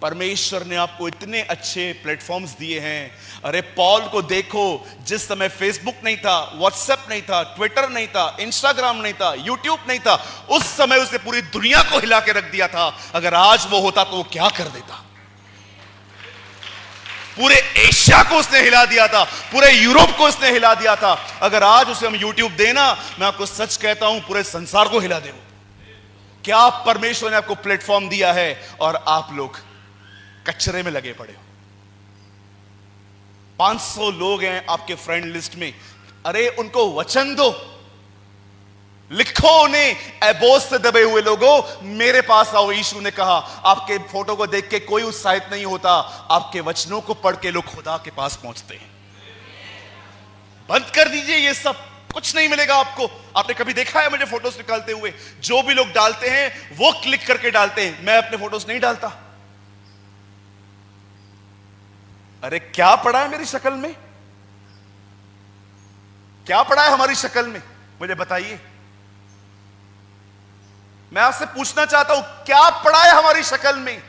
परमेश्वर ने आपको इतने अच्छे प्लेटफॉर्म्स दिए हैं। अरे पॉल को देखो, जिस समय फेसबुक नहीं था, व्हाट्सएप नहीं था, ट्विटर नहीं था, इंस्टाग्राम नहीं था, यूट्यूब नहीं था, उस समय उसने पूरी दुनिया को हिला के रख दिया था। अगर आज वो होता तो वो क्या कर देता? पूरे एशिया को उसने हिला दिया था, पूरे यूरोप को उसने हिला दिया था। अगर आज उसे हम यूट्यूब देना, मैं आपको सच कहता हूं पूरे संसार को हिला दे। क्या परमेश्वर ने आपको प्लेटफॉर्म दिया है और आप लोग कचरे में लगे पड़े हो। 500 लोग हैं आपके फ्रेंड लिस्ट में, अरे उनको वचन दो, लिखो उन्हें, ऐ बोझ से दबे हुए लोगों मेरे पास आओ। यीशु ने कहा आपके फोटो को देख के कोई उत्साहित नहीं होता, आपके वचनों को पढ़ के लोग खुदा के पास पहुंचते हैं। बंद कर दीजिए ये सब, कुछ नहीं मिलेगा आपको। आपने कभी देखा है मुझे फोटोज निकालते हुए? जो भी लोग डालते हैं वो क्लिक करके डालते हैं, मैं अपने फोटोज नहीं डालता। अरे क्या पड़ा है मेरी शक्ल में? क्या पड़ा है हमारी शक्ल में? मुझे बताइए। मैं आपसे पूछना चाहता हूं क्या पड़ा है हमारी शक्ल में?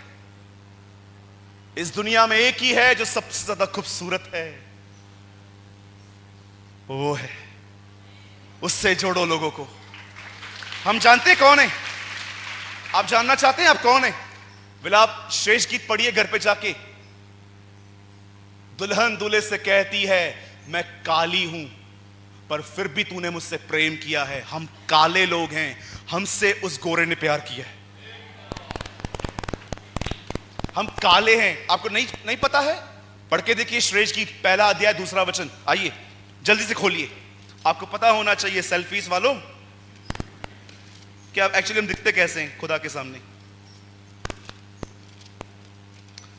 इस दुनिया में एक ही है जो सबसे ज्यादा खूबसूरत है, वो है। उससे जोड़ो लोगों को। हम जानते हैं कौन है? आप जानना चाहते हैं आप कौन है? विलाप श्रेष्ठ गीत पढ़िए घर पे जाके। दुल्हन दूल्हे से कहती है मैं काली हूं पर फिर भी तूने मुझसे प्रेम किया है। हम काले लोग हैं, हमसे उस गोरे ने प्यार किया है। हम काले हैं, आपको नहीं पता है? पढ़ के देखिए श्रेष्ठ गीत पहला अध्याय दूसरा वचन। आइए जल्दी से खोलिए, आपको पता होना चाहिए। सेल्फीज वालों, क्या एक्चुअली हम दिखते कैसे हैं खुदा के सामने?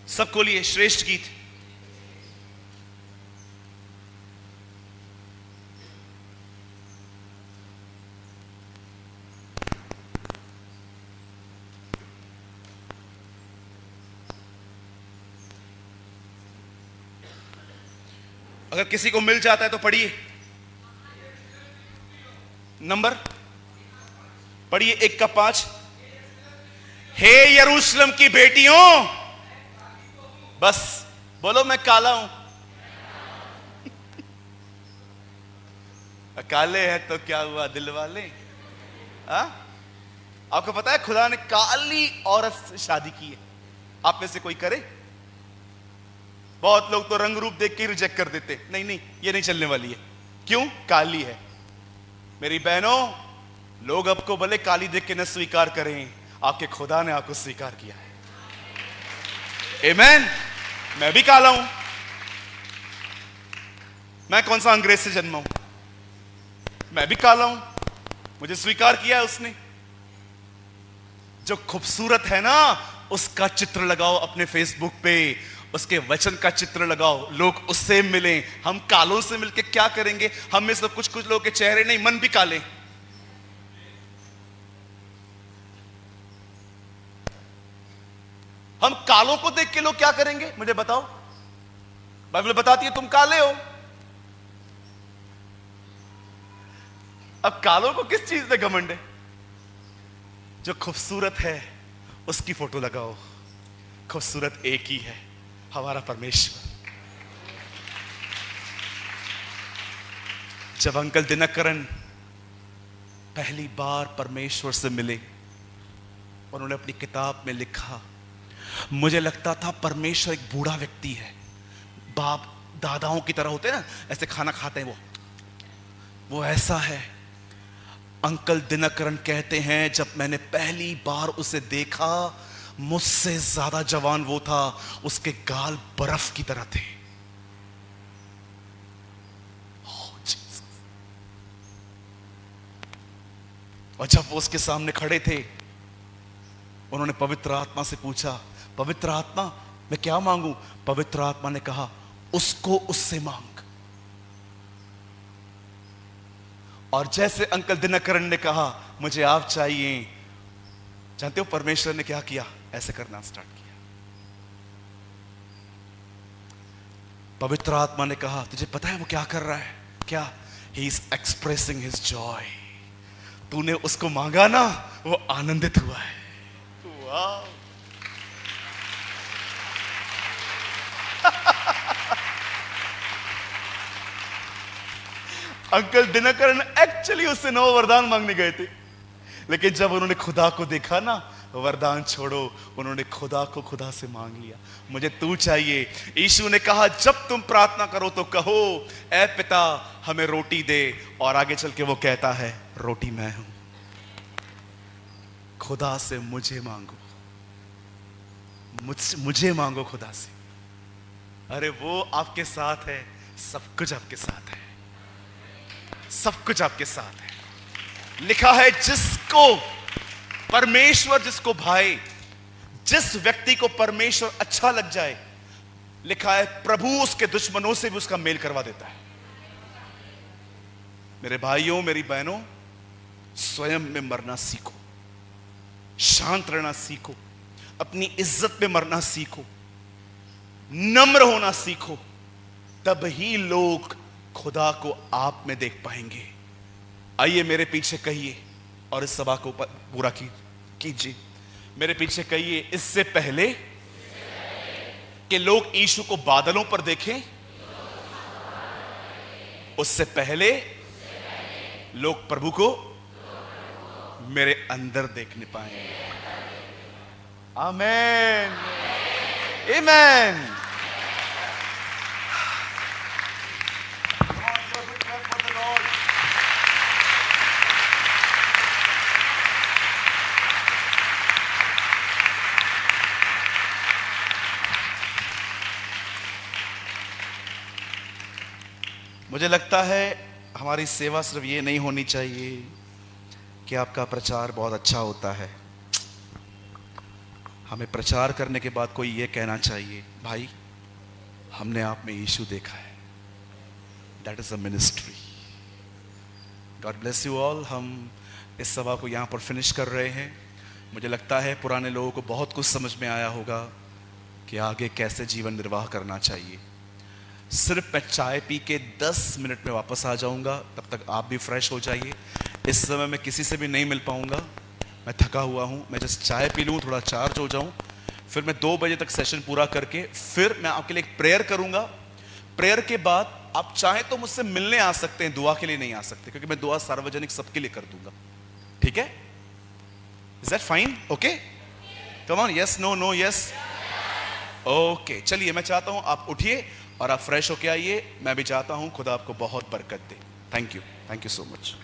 सब खोलिए श्रेष्ठ गीत। अगर किसी को मिल जाता है तो पढ़िए नंबर, पढ़िए 1 का 5। हे यरूशलेम की बेटियों, बस बोलो मैं काला हूं। काले हैं तो क्या हुआ दिल वाले? आपको पता है खुदा ने काली औरत से शादी की है। आप में से कोई करे? बहुत लोग तो रंग रूप देख के रिजेक्ट कर देते, नहीं नहीं ये नहीं चलने वाली है। क्यों? काली है। मेरी बहनों, लोग आपको भले काली देख के न स्वीकार करें, आपके खुदा ने आपको स्वीकार किया है। आमीन। मैं भी काला हूं। मैं कौन सा अंग्रेज से जन्मा हूं? मैं भी काला हूं, मुझे स्वीकार किया है उसने। जो खूबसूरत है ना, उसका चित्र लगाओ अपने फेसबुक पे, उसके वचन का चित्र लगाओ, लोग उससे मिलें। हम कालों से मिलके क्या करेंगे? हम में से कुछ लोगों के चेहरे नहीं, मन भी काले। हम कालों को देख के लोग क्या करेंगे? मुझे बताओ। बाइबल बताती है तुम काले हो। अब कालों को किस चीज में घमंड है? जो खूबसूरत है उसकी फोटो लगाओ। खूबसूरत एक ही है, हमारा परमेश्वर। जब अंकल दिनकरन पहली बार परमेश्वर से मिले, उन्होंने अपनी किताब में लिखा, मुझे लगता था परमेश्वर एक बूढ़ा व्यक्ति है, बाप दादाओं की तरह होते हैं ना, ऐसे खाना खाते हैं वो ऐसा है। अंकल दिनकरन कहते हैं, जब मैंने पहली बार उसे देखा, मुझसे ज्यादा जवान वो था, उसके गाल बर्फ की तरह थे। और जब वो उसके सामने खड़े थे, उन्होंने पवित्र आत्मा से पूछा, पवित्र आत्मा मैं क्या मांगू? पवित्र आत्मा ने कहा, उसको उससे मांग। और जैसे अंकल दिनकरन ने कहा, मुझे आप चाहिए, जानते हो परमेश्वर ने क्या किया? ऐसे करना स्टार्ट किया। पवित्र आत्मा ने कहा, तुझे पता है वो क्या कर रहा है? क्या? He is expressing his Joy. तूने उसको मांगा ना, वो आनंदित हुआ है। वाह! अंकल दिनकरन एक्चुअली उससे 9 वरदान मांगने गए थे, लेकिन जब उन्होंने खुदा को देखा ना, वरदान छोड़ो, उन्होंने खुदा को खुदा से मांग लिया, मुझे तू चाहिए। यीशु ने कहा, जब तुम प्रार्थना करो तो कहो, ऐ पिता हमें रोटी दे। और आगे चल के वो कहता है, रोटी मैं हूं। खुदा से मुझे मांगो, मुझे मांगो खुदा से। अरे वो आपके साथ है, सब कुछ आपके साथ है, सब कुछ आपके साथ है। लिखा है, जिसको परमेश्वर जिसको भाए, जिस व्यक्ति को परमेश्वर अच्छा लग जाए, लिखा है प्रभु उसके दुश्मनों से भी उसका मेल करवा देता है। मेरे भाइयों, मेरी बहनों, स्वयं में मरना सीखो, शांत रहना सीखो, अपनी इज्जत में मरना सीखो, नम्र होना सीखो, तब ही लोग खुदा को आप में देख पाएंगे। आइए मेरे पीछे कहिए और इस सभा को पूरा कीजिए। मेरे पीछे कहिए, इससे पहले कि लोग यीशु को बादलों पर देखें, उससे पहले लोग प्रभु को मेरे अंदर देखने पाएंगे। आमेन, आमेन। मुझे लगता है हमारी सेवा सिर्फ ये नहीं होनी चाहिए कि आपका प्रचार बहुत अच्छा होता है। हमें प्रचार करने के बाद कोई ये कहना चाहिए, भाई हमने आप में यीशु देखा है। That is a ministry. God bless you all. हम इस सभा को यहाँ पर फिनिश कर रहे हैं। मुझे लगता है पुराने लोगों को बहुत कुछ समझ में आया होगा कि आगे कैसे जीवन निर्वाह करना चाहिए। सिर्फ मैं चाय पी के 10 मिनट में वापस आ जाऊंगा, तब तक आप भी फ्रेश हो जाइए। इस समय मैं किसी से भी नहीं मिल पाऊंगा, मैं थका हुआ हूं। मैं जस्ट चाय पी लूं, थोड़ा चार्ज हो जाऊं, फिर मैं 2 बजे तक सेशन पूरा करके फिर मैं आपके लिए एक प्रेयर करूंगा। प्रेयर के बाद आप चाहें तो मुझसे मिलने आ सकते हैं, दुआ के लिए नहीं आ सकते, क्योंकि मैं दुआ सार्वजनिक सबके लिए कर दूंगा। ठीक है? Is that fine? Okay, come on, yes, no, no, yes, okay. चलिए, मैं चाहता हूं आप उठिए और आप फ्रेश होके आइए। मैं भी चाहता हूं खुदा आपको बहुत बरकत दे। Thank you so much.